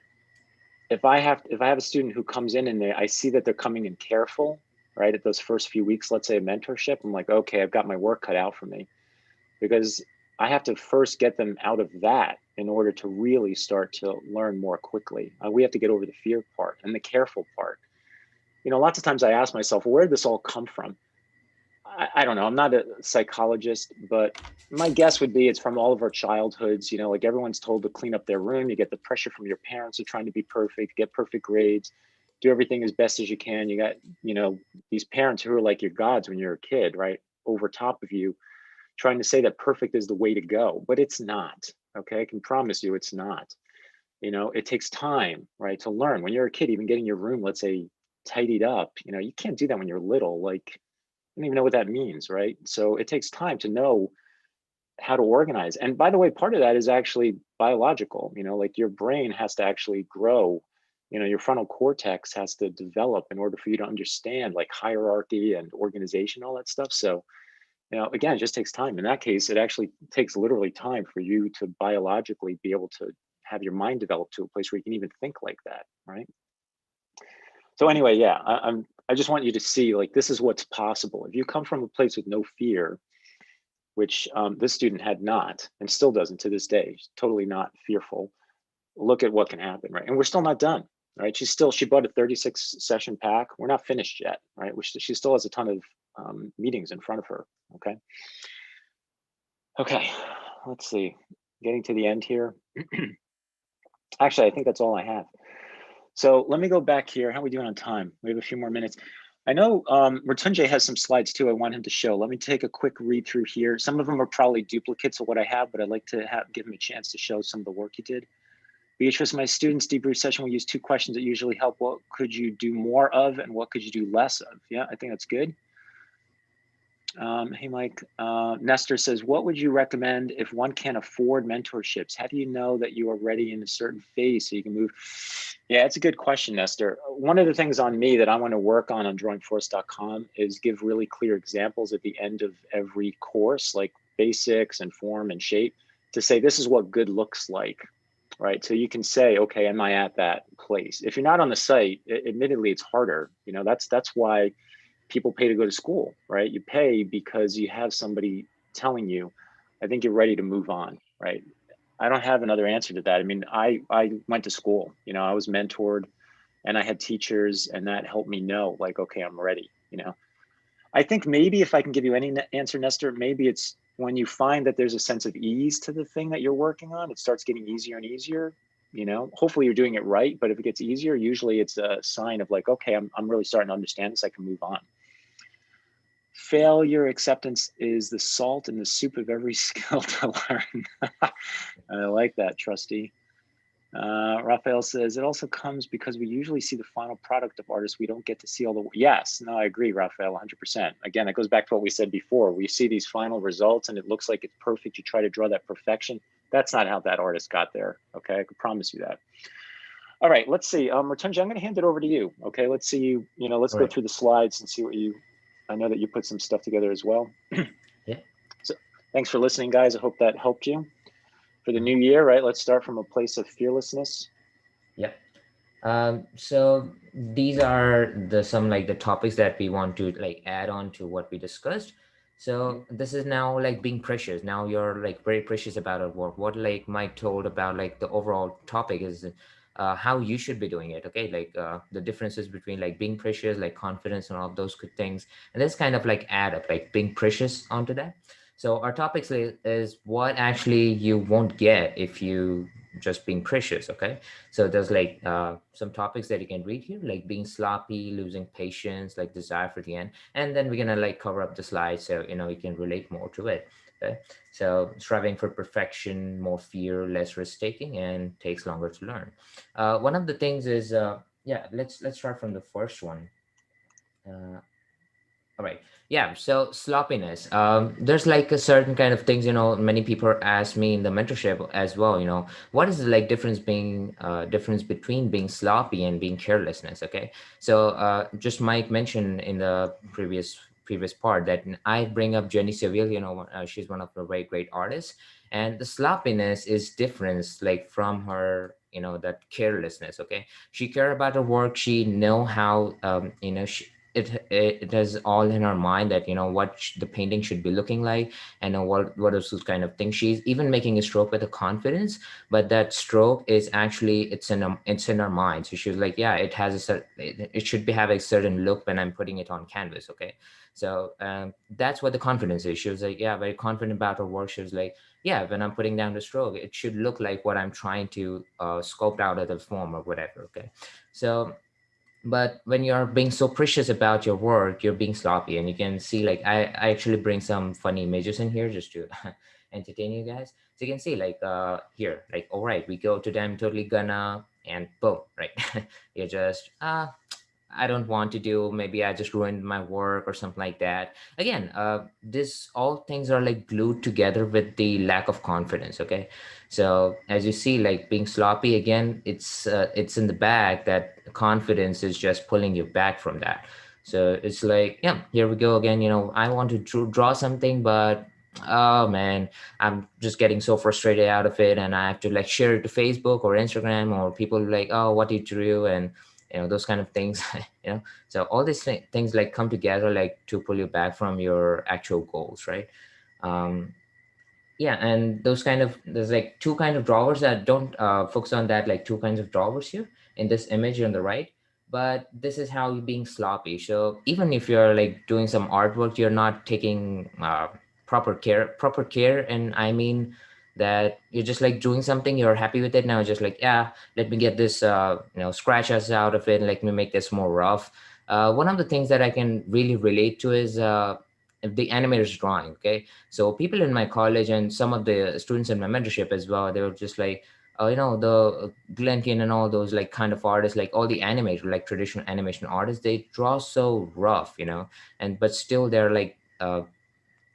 If I have a student who comes in and I see that they're coming in careful, right, at those first few weeks, let's say a mentorship, I'm like, okay, I've got my work cut out for me, because I have to first get them out of that in order to really start to learn more quickly. We have to get over the fear part and the careful part. Lots of times I ask myself, where did this all come from? I don't know. I'm not a psychologist, but my guess would be it's from all of our childhoods. Like, everyone's told to clean up their room. You get the pressure from your parents of trying to be perfect, get perfect grades, do everything as best as you can. You got, these parents who are like your gods when you're a kid, right? Over top of you, trying to say that perfect is the way to go, but it's not. Okay. I can promise you it's not. It takes time, right, to learn. When you're a kid, even getting your room, let's say, tidied up, you can't do that when you're little. Like, I don't even know what that means, right? So it takes time to know how to organize. And by the way, part of that is actually biological. Like, your brain has to actually grow. Your frontal cortex has to develop in order for you to understand like hierarchy and organization, all that stuff. So, again, it just takes time. In that case, it actually takes literally time for you to biologically be able to have your mind develop to a place where you can even think like that, right? So anyway, yeah, I just want you to see, like, this is what's possible if you come from a place with no fear, which this student had not and still doesn't to this day. She's totally not fearful. Look at what can happen, right? And we're still not done, right? She bought a 36 session pack. We're not finished yet, right? She still has a ton of meetings in front of her. Okay. Okay. Let's see. Getting to the end here. Actually, I think that's all I have. So let me go back here. How are we doing on time? We have a few more minutes. I know Rotunjay has some slides too I want him to show. Let me take a quick read through here. Some of them are probably duplicates of what I have, but I'd like to give him a chance to show some of the work he did. Beatrice, my students debrief session will use two questions that usually help. What could you do more of and what could you do less of? Yeah, I think that's good. Hey, Mike. Nestor says, what would you recommend if one can't afford mentorships? How do you know that you are ready in a certain phase so you can move? Yeah, it's a good question, Nestor. One of the things on me that I want to work on drawingforce.com is give really clear examples at the end of every course, like basics and form and shape, to say this is what good looks like, right? So you can say, okay, am I at that place? If you're not on the site, admittedly, it's harder. That's why people pay to go to school, right? You pay because you have somebody telling you, I think you're ready to move on, right? I don't have another answer to that. I mean, I went to school, I was mentored and I had teachers, and that helped me know, like, okay, I'm ready. I think maybe if I can give you any answer, Nestor, maybe it's when you find that there's a sense of ease to the thing that you're working on, it starts getting easier and easier. Hopefully you're doing it right, but if it gets easier, usually it's a sign of like, okay, I'm really starting to understand this. I can move on. Failure acceptance is the salt in the soup of every skill to learn. I like that, trustee. Raphael says, it also comes because we usually see the final product of artists. We don't get to see all the, yes, no, I agree, Raphael, 100%. Again, it goes back to what we said before. We see these final results and it looks like it's perfect. You try to draw that perfection. That's not how that artist got there. Okay, I can promise you that. All right, let's see. Ratunji, I'm going to hand it over to you. Okay, let's see you. Let's All go right. through the slides and see what you. I know that you put some stuff together as well. Yeah. So, thanks for listening, guys. I hope that helped you for the new year. Right, let's start from a place of fearlessness. Yeah. So these are the some like the topics that we want to like add on to what we discussed. Mhm. So this is now like being precious. Now you're like very precious about our work. What like Mike told about like the overall topic is how you should be doing it. Okay, like the differences between like being precious, like confidence, and all of those good things. And this kind of like add up like being precious onto that. So our topics is what actually you won't get if you just being precious. Okay, so there's like some topics that you can read here, like being sloppy, losing patience, like desire for the end, and then we're gonna like cover up the slides so you can relate more to it. Okay, so striving for perfection, more fear, less risk taking, and takes longer to learn. One of the things is yeah, let's start from the first one. Uh, all right. Yeah. So sloppiness. There's like a certain kind of things. Many people ask me in the mentorship as well. What is the like difference between being sloppy and being carelessness? Okay. So just Mike mentioned in the previous part that I bring up Jenny Seville. She's one of the very great artists, and the sloppiness is different, like from her. That carelessness. Okay. She care about her work. She know how. It is all in her mind that what the painting should be looking like, and what is those kind of things. She's even making a stroke with a confidence, but that stroke is actually it's in her mind. So she was like, yeah, it should be have a certain look when I'm putting it on canvas. Okay, so that's what the confidence is. She was like, yeah, very confident about her work. She was like, yeah, when I'm putting down the stroke, it should look like what I'm trying to sculpt out of the form or whatever. Okay, so but when you're being so precious about your work, you're being sloppy. And you can see like I actually bring some funny images in here just to entertain you guys. So you can see like here, like, all right, we go to them, totally gonna, and boom, right. You're just I don't want to do. Maybe I just ruined my work or something like that. Again, this all things are like glued together with the lack of confidence. Okay, so as you see, like being sloppy again, it's in the back that confidence is just pulling you back from that. So it's like, yeah, here we go again. I want to draw something, but oh man, I'm just getting so frustrated out of it, and I have to like share it to Facebook or Instagram, or people like, oh, what you drew, and those kind of things. So all these things like come together like to pull you back from your actual goals, right? um yeah, and those kind of there's like two kind of drawers that don't focus on that, like two kinds of drawers here in this image on the right. But this is how you're being sloppy. So even if you're like doing some artwork, you're not taking proper care, and I mean that you're just like doing something, you're happy with it now, just like, yeah, let me get this scratches out of it, let me make this more rough. One of the things that I can really relate to is the animator's drawing. Okay, so people in my college and some of the students in my mentorship as well, they were just like, the Glenkin and all those like kind of artists, like all the animators, like traditional animation artists, they draw so rough, and but still they're like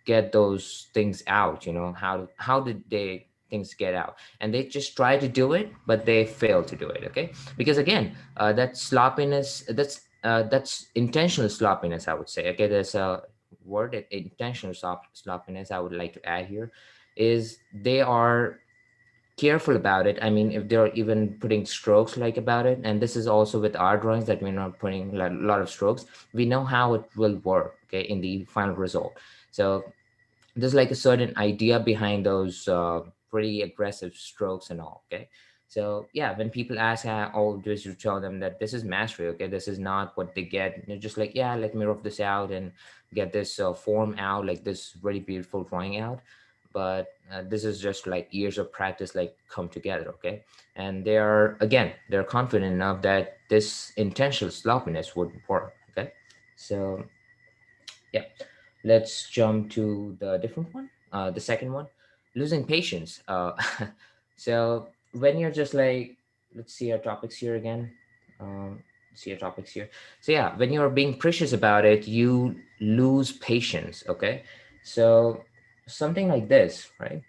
get those things out. How did they things get out? And they just try to do it, but they fail to do it. Okay, because again, that sloppiness, that's intentional sloppiness, I would say. Okay, there's a word that intentional sloppiness I would like to add here, is they are careful about it. I mean, if they're even putting strokes like about it, and this is also with our drawings that we're not putting a lot of strokes, we know how it will work, okay, in the final result. So there's like a certain idea behind those pretty aggressive strokes and all. Okay, so yeah, when people ask, I always to tell them that this is mastery. Okay, this is not what they get. They're just like, yeah, let me rough this out and get this form out, like this really beautiful drawing out. But this is just like years of practice like come together. Okay, and they're confident enough that this intentional sloppiness would work. Okay, so yeah, let's jump to the different one. The second one, losing patience. So when you're just like, let's see our topics here again. See our topics here. So yeah, when you're being precious about it, you lose patience. Okay, so something like this, right?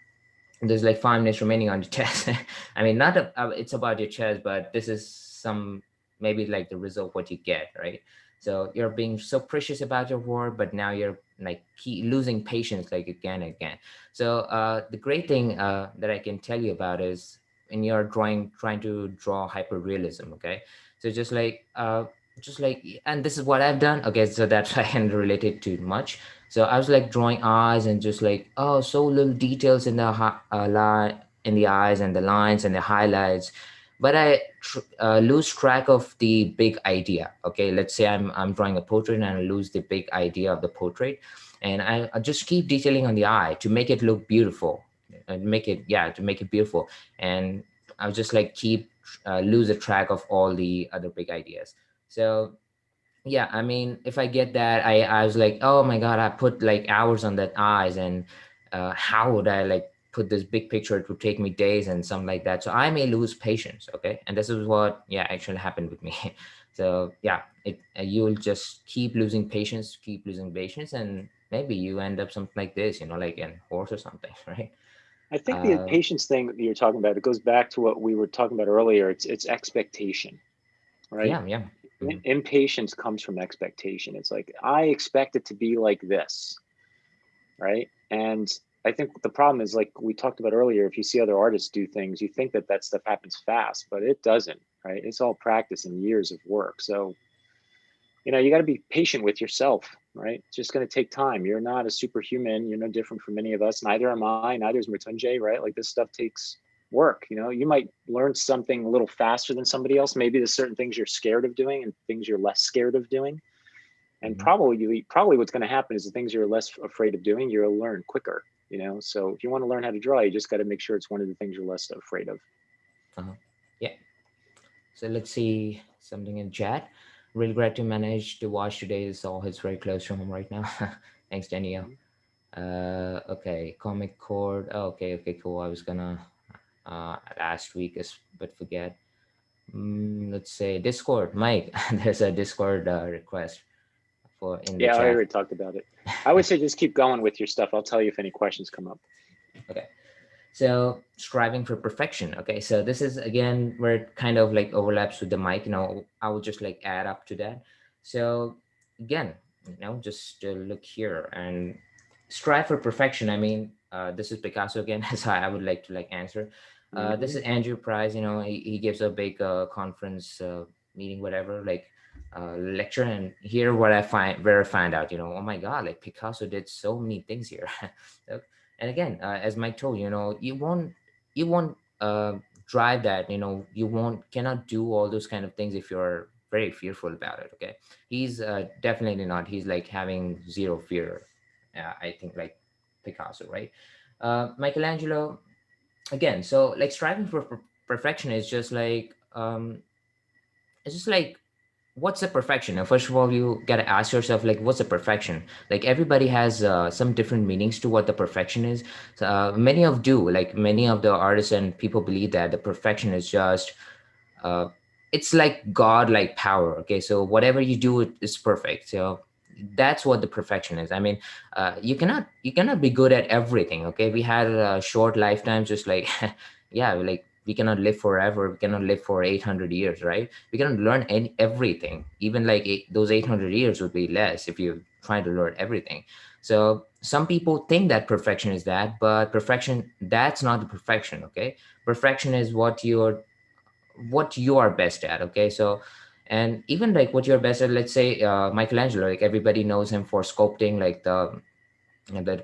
there's like 5 minutes remaining on your test. I mean, not it's about your chest, but this is some, maybe like the result what you get, right? So you're being so precious about your work, but now you're like losing patience like again and again. So the great thing that I can tell you about is when you're trying to draw hyper realism. Okay, so just like, and this is what I've done. Okay, so that's I can relate it too much. So I was like drawing eyes and just like, oh, so little details in the line, in the eyes and the lines and the highlights, but I lose track of the big idea. Okay, let's say I'm drawing a portrait and I lose the big idea of the portrait, and I just keep detailing on the eye to make it look beautiful, and make it, yeah, to make it beautiful, and I'll just like keep lose a track of all the other big ideas. So yeah, I mean, if I get that, I was like, oh my god, I put like hours on that eyes, and how would I like put this big picture? It would take me days and something like that, so I may lose patience. Okay, and this is what, yeah, actually happened with me. So yeah, it you'll just keep losing patience, and maybe you end up something like this, like in horse or something. Right. I think the uh patience thing that you're talking about, it goes back to what we were talking about earlier. It's expectation, right? yeah, yeah. Hmm. Impatience comes from expectation. It's like, I expect it to be like this, right? And I think the problem is, like we talked about earlier, if you see other artists do things, you think that that stuff happens fast, but it doesn't, right? It's all practice and years of work. So, you got to be patient with yourself, right? It's just going to take time. You're not a superhuman. You're no different from any of us. Neither am I. Neither is Matunje, right? Like, this stuff takes work. You might learn something a little faster than somebody else. Maybe there's certain things you're scared of doing and things you're less scared of doing. And Hmm. probably what's going to happen is the things you're less afraid of doing, you'll learn quicker. So if you want to learn how to draw, you just got to make sure it's one of the things you're less afraid of. Uh-huh. Yeah. So let's see something in chat. Real glad to manage to watch today. So he's very close to home right now. Thanks, Danielle. Mhm. Okay, comic cord. Oh, okay, cool. I was gonna last week is but forget. Let's say Discord, Mike. There's a Discord request for in the Yeah, I chat. already talked about it. I would say just keep going with your stuff. I'll tell you if any questions come up. Okay. So striving for perfection. Okay, so this is again where it kind of like overlaps with the mic. I will just like add up to that. So again, just look here and strive for perfection. I mean, this is Picasso again. So I would like to like answer. This Hmm. is Andrew Price. He gives a big conference meeting, whatever, like lecture, and here what I find where I find out. Oh my God, like Picasso did so many things here. And again, as Mike told you won't drive that. You won't cannot do all those kind of things if you're very fearful about it. Okay, he's definitely not. He's like having zero fear. I think like Picasso, right? Michelangelo, again. So like striving for perfection is just like it's just like, what's the perfection? Now, first of all, you got to ask yourself, like, what's the perfection? Like, everybody has some different meanings to what the perfection is. So, many of the artists and people believe that the perfection is just uh, it's like god-like power. Okay, so whatever you do, it is perfect. So that's what the perfection is. I mean, you cannot be good at everything. Okay, we had short lifetimes, just like yeah, like we cannot live forever, we cannot live for 800 years, right? We cannot learn everything. Even like those 800 years would be less if you try to learn everything. So some people think that perfection is that, but perfection, that's not the perfection. Okay, perfection is what you are best at. Okay, so and even like what you're best at, let's say Michelangelo, like everybody knows him for sculpting, like the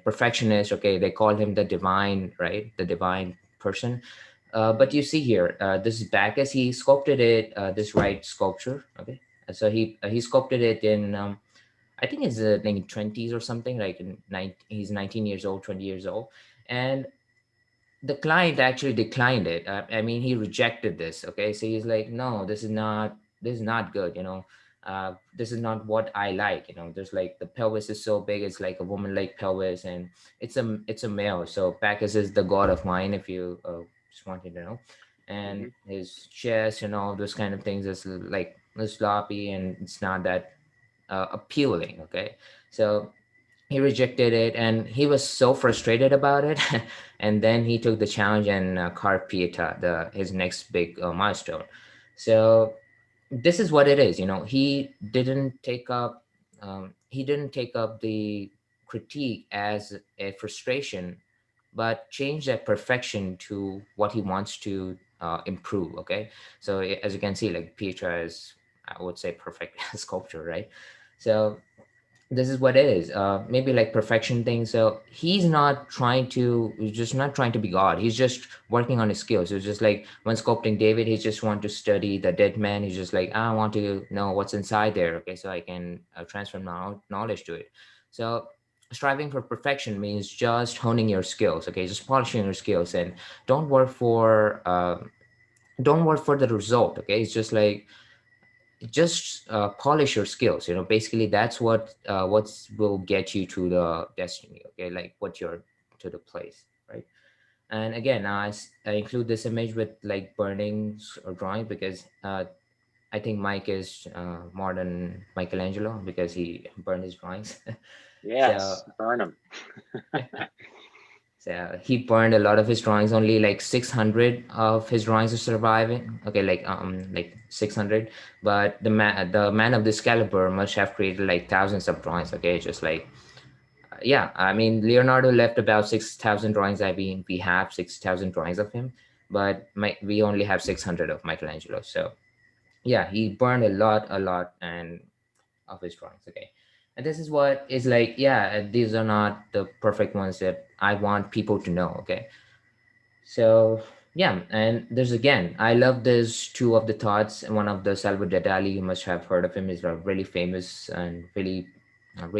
perfectionist. Okay, they call him the divine, right? The divine person. But you see here, this is Bacchus. He sculpted it, this right sculpture. Okay, so he sculpted it in I think it's like 20s or something, like he's 19 years old, 20 years old. And the client actually declined it. I mean, he rejected this. Okay, so he's like, no, this is not good. This is not what I like. There's like the pelvis is so big, it's like a woman like pelvis, and it's a male. So Bacchus is the god of wine, if you just wanted to know. And Hmm. his chest and all those kind of things is like sloppy, and it's not that appealing. Okay, so he rejected it, and he was so frustrated about it. And then he took the challenge and carved Pieta, the his next big milestone. So this is what it is, he didn't take up the critique as a frustration, but change that perfection to what he wants to improve. Okay, so as you can see, like Pietra is, I would say, perfect sculpture, right? So this is what it is, maybe like perfection thing. So he's just not trying to be god, he's just working on his skills. It's just like when sculpting David, he just want to study the dead man. He's just like, I want to know what's inside there, okay, so I can transfer knowledge to it. So striving for perfection means just honing your skills, okay, just polishing your skills, and don't work for don't work for the result, okay. It's just like, just polish your skills, basically that's what will get you to the destiny, okay, like what you're to the place, right? And again, I include this image with like burning or drawing, because I think Mike is more than Michelangelo because he burned his drawings. So Yes, burn them. so he burned a lot of his drawings. Only like 600 of his drawings are surviving. Okay, like 600. But the man of this caliber must have created like thousands of drawings. Okay, just like yeah. I mean, Leonardo left about 6,000 drawings. I mean, we have 6,000 drawings of him, but we only have 600 of Michelangelo. So yeah, he burned a lot, and of his drawings. Okay, and this is what is like, yeah, these are not the perfect ones that I want people to know. Okay, so yeah, and there's again, I love this two of the thoughts. And one of the Salvador Dali, you must have heard of him, is a really famous and really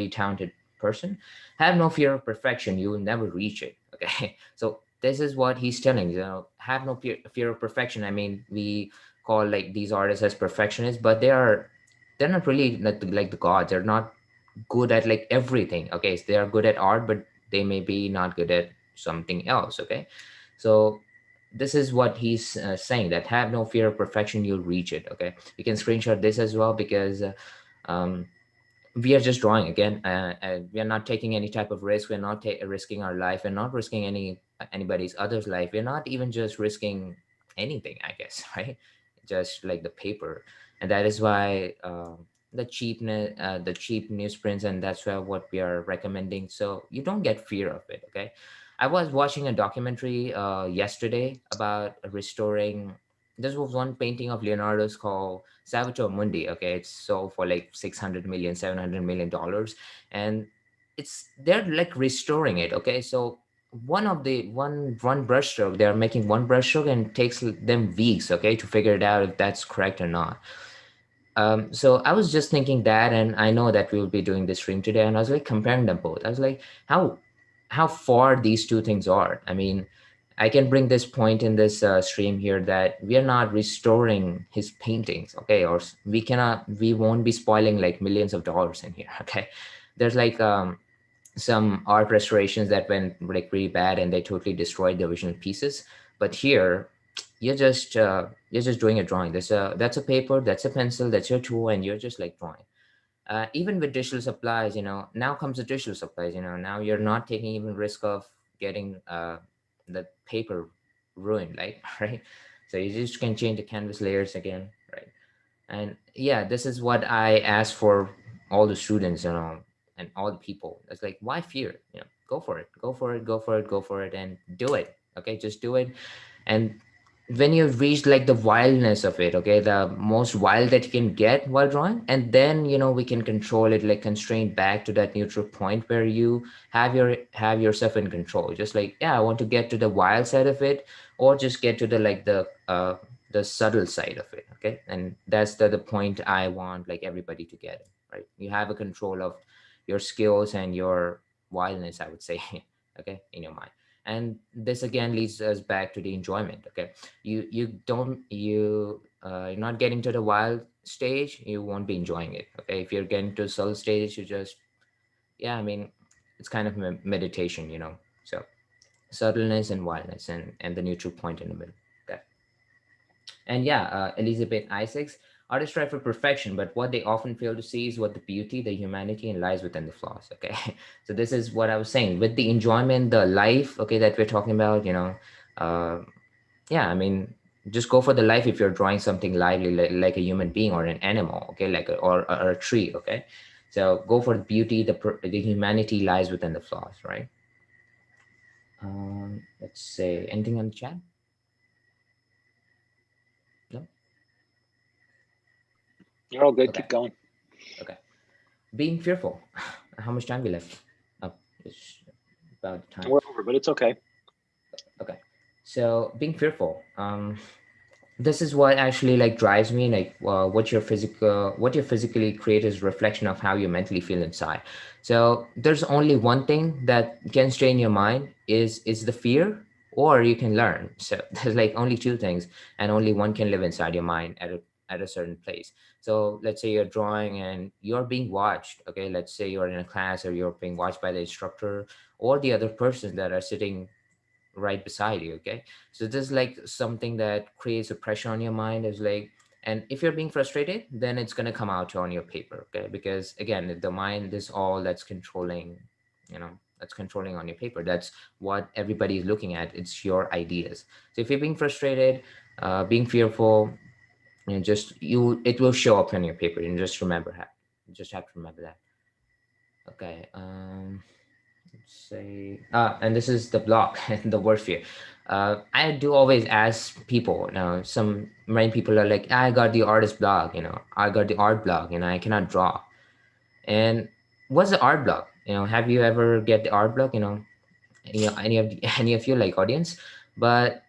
talented person. Have no fear of perfection, you will never reach it. Okay, so this is what he's telling have no fear of perfection. I mean, we call like these artists as perfectionists, but they're not really like the gods. They're not good at like everything. Okay, so they are good at art, but they may be not good at something else. Okay, so this is what he's saying, that have no fear of perfection, you'll reach it. Okay, you can screenshot this as well, because um, we are just drawing again, we are not taking any type of risk. We're not risking our life, we're not risking anybody's other's life, we're not even just risking anything, I guess. Right, just like the paper. And that is why the cheap newsprints, and that's why what we are recommending, so you don't get fear of it. Okay, I was watching a documentary yesterday about restoring. This was one painting of Leonardo's called Salvator Mundi. Okay, it's sold for like 600 million, $700 million, and they're like restoring it. Okay, so one brushstroke, they're making one brushstroke, and it takes them weeks, okay, to figure it out if that's correct or not. So I was just thinking that, and I know that we will be doing this stream today, and I was like comparing them both. I was like, how far these two things are. I mean, I can bring this point in this stream here, that we are not restoring his paintings, okay, or we won't be spoiling like millions of dollars in here. Okay, there's like some art restorations that went like really bad, and they totally destroyed the original pieces. But here, you're just doing a drawing. That's a paper, that's a pencil, that's your tool, and you're just like drawing. Even with digital supplies, now comes the digital supplies. Now you're not taking even risk of getting the paper ruined, like right. So you just can change the canvas layers again, right? And yeah, this is what I ask for all the students, and all the people. It's like, why fear? Go for it, go for it, go for it, go for it, and do it. Okay, just do it. And when you've reached like the wildness of it, okay, the most wild that you can get while drawing, and then we can control it, like constrain back to that neutral point where you have yourself in control. Just like, yeah, I want to get to the wild side of it, or just get to the subtle side of it. Okay, and that's the point I want like everybody to get it, right? You have a control of your skills and your wildness, I would say. Okay, in your mind. And this again leads us back to the enjoyment. Okay, you don't you're not getting to the wild stage, you won't be enjoying it. Okay, if you're getting to the subtle stage, you just, yeah, I mean, it's kind of meditation, so subtleness and wildness, and the neutral point in the middle. Okay. And yeah, Elizabeth Isaacs, Artists strive for perfection, but what they often fail to see is what the beauty, the humanity, and lies within the flaws. Okay, so this is what I was saying with the enjoyment, the life. Okay, that we're talking about. Uh, yeah, I mean, just go for the life if you're drawing something lively, like a human being or an animal. Okay, or a tree. Okay, so go for the beauty. The humanity lies within the flaws, right? Let's say anything on the chat. No. You're all good. Okay. Keep going. Okay. Being fearful. How much time we left? Oh, it's about the time. We're over, but it's okay. Okay. So being fearful. This is what actually like drives me, like what you physically create is reflection of how you mentally feel inside. So there's only one thing that can stay in your mind is the fear, or you can learn. So there's like only two things, and only one can live inside your mind at a certain place. So let's say you're drawing and you're being watched. Okay, let's say you're in a class or you're being watched by the instructor or the other persons that are sitting right beside you. Okay, so this is like something that creates a pressure on your mind, is like, and if you're being frustrated, then it's going to come out on your paper. Okay, because again, the mind is all that's controlling, that's controlling on your paper. That's what everybody is looking at. It's your ideas. So if you're being frustrated, being fearful, just you it will show up on your paper, and just remember that. You just have to remember that. Okay. Say and this is the block the worst fear. I do always ask people, some many people are like, I got the artist block, I got the art block, I cannot draw. And what's the art block? Have you ever get the art block? Any of any of you like audience? But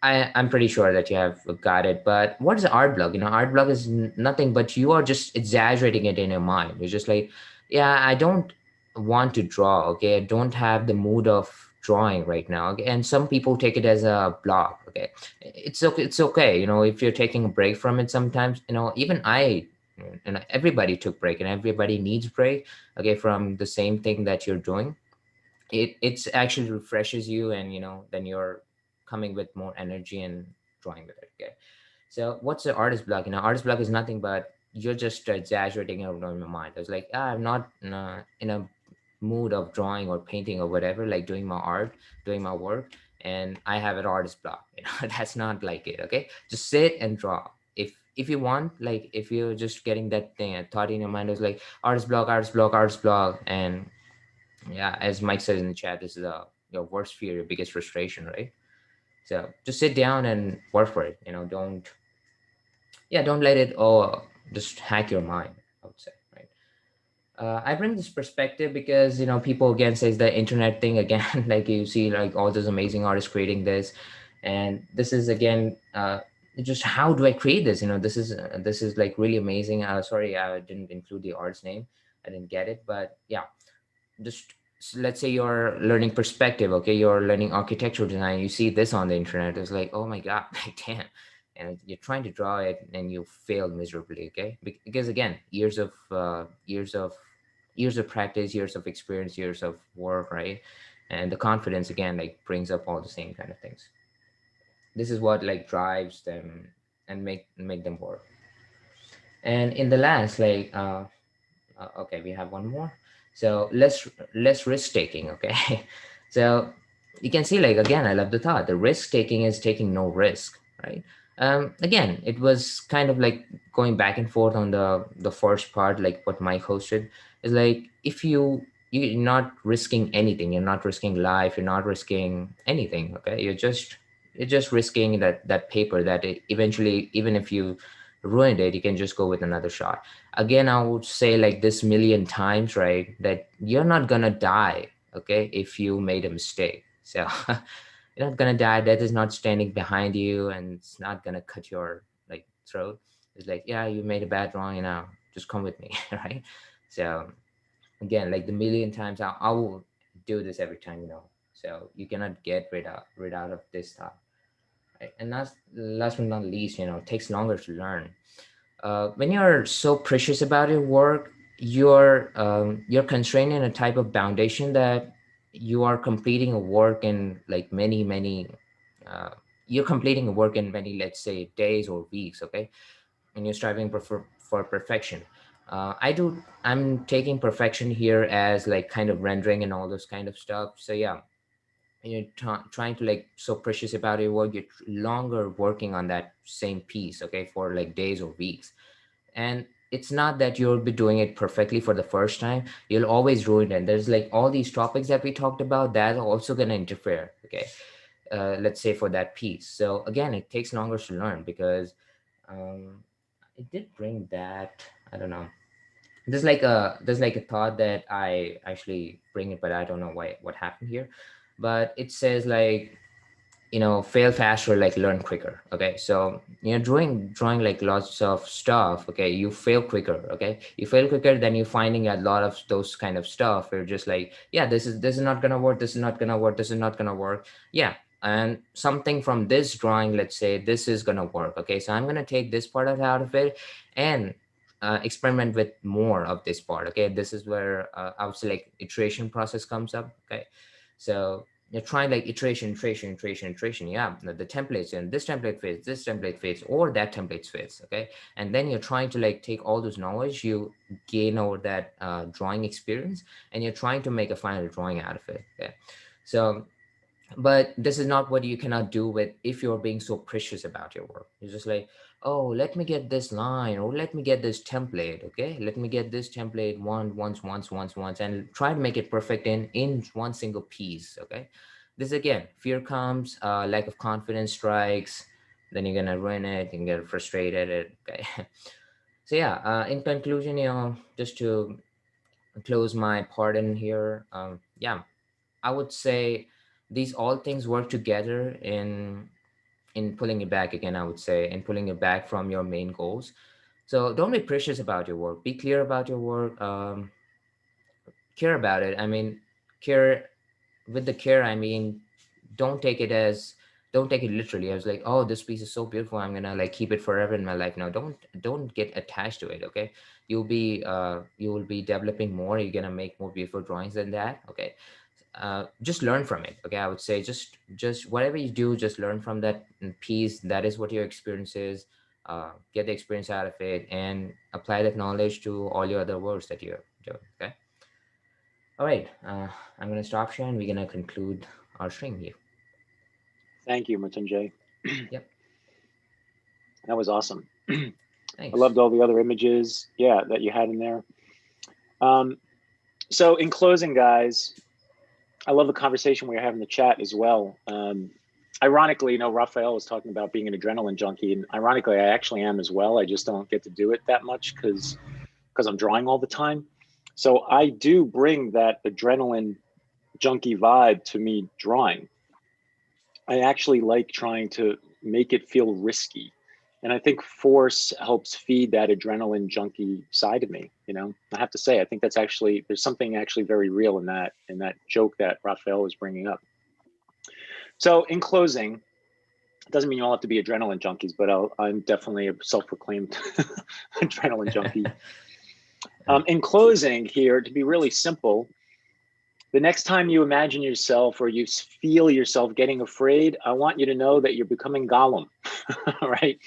I'm pretty sure that you have got it. But what is art block? Art block is nothing but you are just exaggerating it in your mind. You're just like, yeah, I don't want to draw. Okay, I don't have the mood of drawing right now. Okay? And some people take it as a block. Okay, it's okay. It's okay. If you're taking a break from it, sometimes even I. And everybody took break, and everybody needs break. Okay, from the same thing that you're doing, it's actually refreshes you, and then you're coming with more energy and drawing with it. Okay, so what's the artist block? Artist block is nothing but you're just exaggerating it in your mind. It's like, I'm not in a mood of drawing or painting or whatever, like doing my art, doing my work, and I have an artist block. That's not like it. Okay, just sit and draw. If you want, like, if you're just getting that thing, a thought in your mind is like artist block, artist block, artist block, and yeah, as Mike says in the chat, this is your worst fear, your biggest frustration, right? So just sit down and work for it. Don't let it just hack your mind, I would say, right? I bring this perspective because people again says the internet thing again. Like you see like all those amazing artists creating this, and this is again just how do I create this? This is like really amazing. Sorry, I didn't include the artist's name. I didn't get it, but yeah, just let's say you're learning perspective. Okay, you're learning architectural design, you see this on the internet, it's like, oh my god, like damn, and you're trying to draw it and you fail miserably. Okay, because again, years of practice, years of experience, years of work, right? And the confidence again like brings up all the same kind of things. This is what like drives them and make them work. And in the last, like okay, we have one more. So less risk taking. Okay, so you can see like again, I love the thought. The risk taking is taking no risk, right? Again, it was kind of like going back and forth on the first part, like what Mike hosted is like, if you're not risking anything, you're not risking life, you're not risking anything. Okay, you're just risking that paper that eventually, even if you ruined it, you can just go with another shot. Again, I would say like this million times, right, that you're not gonna die, okay, if you made a mistake. So you're not gonna die. Death is not standing behind you, and it's not gonna cut your like throat. It's like, yeah, you made a bad drawing, just come with me. Right? So again, like the million times, I will do this every time. So you cannot get rid out of this thought, right? And last but not least, it takes longer to learn. When you're so precious about your work, you're constrained in a type of foundation that you are completing a work in like many, uh, you're completing a work in many, let's say, days or weeks. Okay, and you're striving for perfection. I'm taking perfection here as like kind of rendering and all those kind of stuff. So yeah, you're trying to like so precious about your work, you're longer working on that same piece, okay, for like days or weeks. And it's not that you'll be doing it perfectly for the first time, you'll always ruin it. There's like all these topics that we talked about that are also going to interfere, okay, let's say for that piece. So again, it takes longer to learn because um, it did bring that, I don't know, there's like a thought that I actually bring it, but I don't know why what happened here. But it says like, fail faster, like learn quicker, okay. So drawing like lots of stuff, okay, you fail quicker, okay, you fail quicker, then you're finding a lot of those kind of stuff you're just like, yeah, this is not gonna work, this is not gonna work, this is not gonna work. Yeah, and something from this drawing, let's say this is gonna work, okay, so I'm gonna take this part out of it and experiment with more of this part, okay. This is where I would say like iteration process comes up, okay. So you're trying like iteration. Yeah, the templates, and this template fits, or that template fits, okay. And then you're trying to like take all those knowledge you gain over that drawing experience, and you're trying to make a final drawing out of it, okay. So but this is not what you cannot do with if you're being so precious about your work. You're just like, oh, let me get this line, or let me get this template, okay, let me get this template once, and try to make it perfect in one single piece, okay. This again, fear comes, lack of confidence strikes, then you're gonna ruin it and get frustrated, okay. So yeah, in conclusion, just to close my part in here, yeah, I would say these all things work together in pulling it back again. I would say in pulling it back from your main goals. So don't be precious about your work. Be clear about your work. Care about it. I mean, care with the care. I mean, don't take it as don't take it literally. I was like, oh, this piece is so beautiful, I'm gonna like keep it forever in my life. No, don't get attached to it, okay. You will be developing more, you're gonna make more beautiful drawings than that, okay. Just learn from it, okay. I would say just whatever you do, just learn from that piece. That is what your experience is. Get the experience out of it and apply that knowledge to all your other works that you're doing, okay. All right, I'm gonna stop here and we're gonna conclude our stream here. Thank you, Matunjay. Yep. That was awesome. I Thanks. loved all the other images, yeah, that you had in there. Um, so in closing, guys, I love the conversation we were having in the chat as well. Ironically, Raphael was talking about being an adrenaline junkie, and ironically, I actually am as well. I just don't get to do it that much because I'm drawing all the time. So I do bring that adrenaline junkie vibe to me drawing. I actually like trying to make it feel risky. And I think force helps feed that adrenaline junkie side of me. I have to say, I think there's something actually very real in that joke that Raphael was bringing up. So in closing, it doesn't mean you all have to be adrenaline junkies, but I'm definitely a self-proclaimed adrenaline junkie. In closing here, to be really simple, the next time you imagine yourself or you feel yourself getting afraid, I want you to know that you're becoming Gollum, right?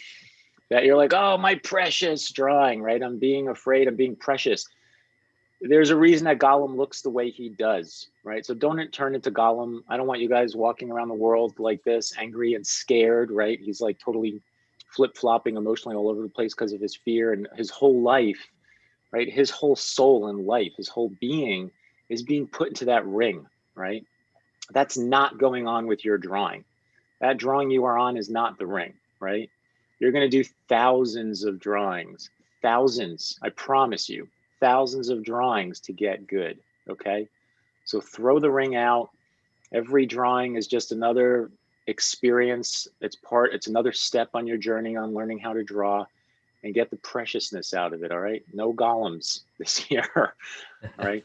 That you're like, oh, my precious drawing, right? I'm being afraid, I'm being precious. There's a reason that Gollum looks the way he does, right? So don't turn into Gollum. I don't want you guys walking around the world like this, angry and scared, right? He's like totally flip-flopping emotionally all over the place because of his fear, and his whole life, right? His whole soul and life, his whole being is being put into that ring, right? That's not going on with your drawing. That drawing you are on is not the ring, right? You're going to do thousands of drawings, thousands, I promise you, thousands of drawings to get good, okay? So throw the ring out. Every drawing is just another experience. It's another step on your journey on learning how to draw, and get the preciousness out of it, all right? No golems this year, all right?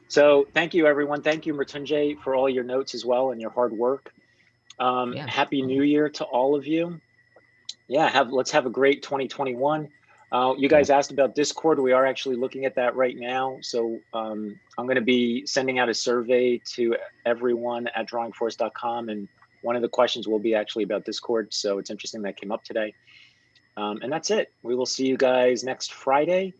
So thank you, everyone. Thank you, Mritunjay, for all your notes as well and your hard work. Yeah. Happy New Year to all of you. Yeah, let's have a great 2021. You Yeah. guys asked about Discord. We are actually looking at that right now. So I'm going to be sending out a survey to everyone at drawingforce.com. And one of the questions will be actually about Discord. So it's interesting that came up today. And that's it. We will see you guys next Friday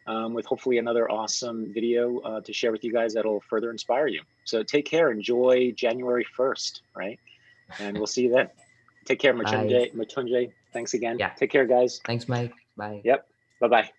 with hopefully another awesome video to share with you guys that'll further inspire you. So take care. Enjoy January 1st, right? And we'll see you then. Take care, Bye. Matunje. Thanks again. Yeah. Take care, guys. Thanks, Mike. Bye. Yep. Bye-bye.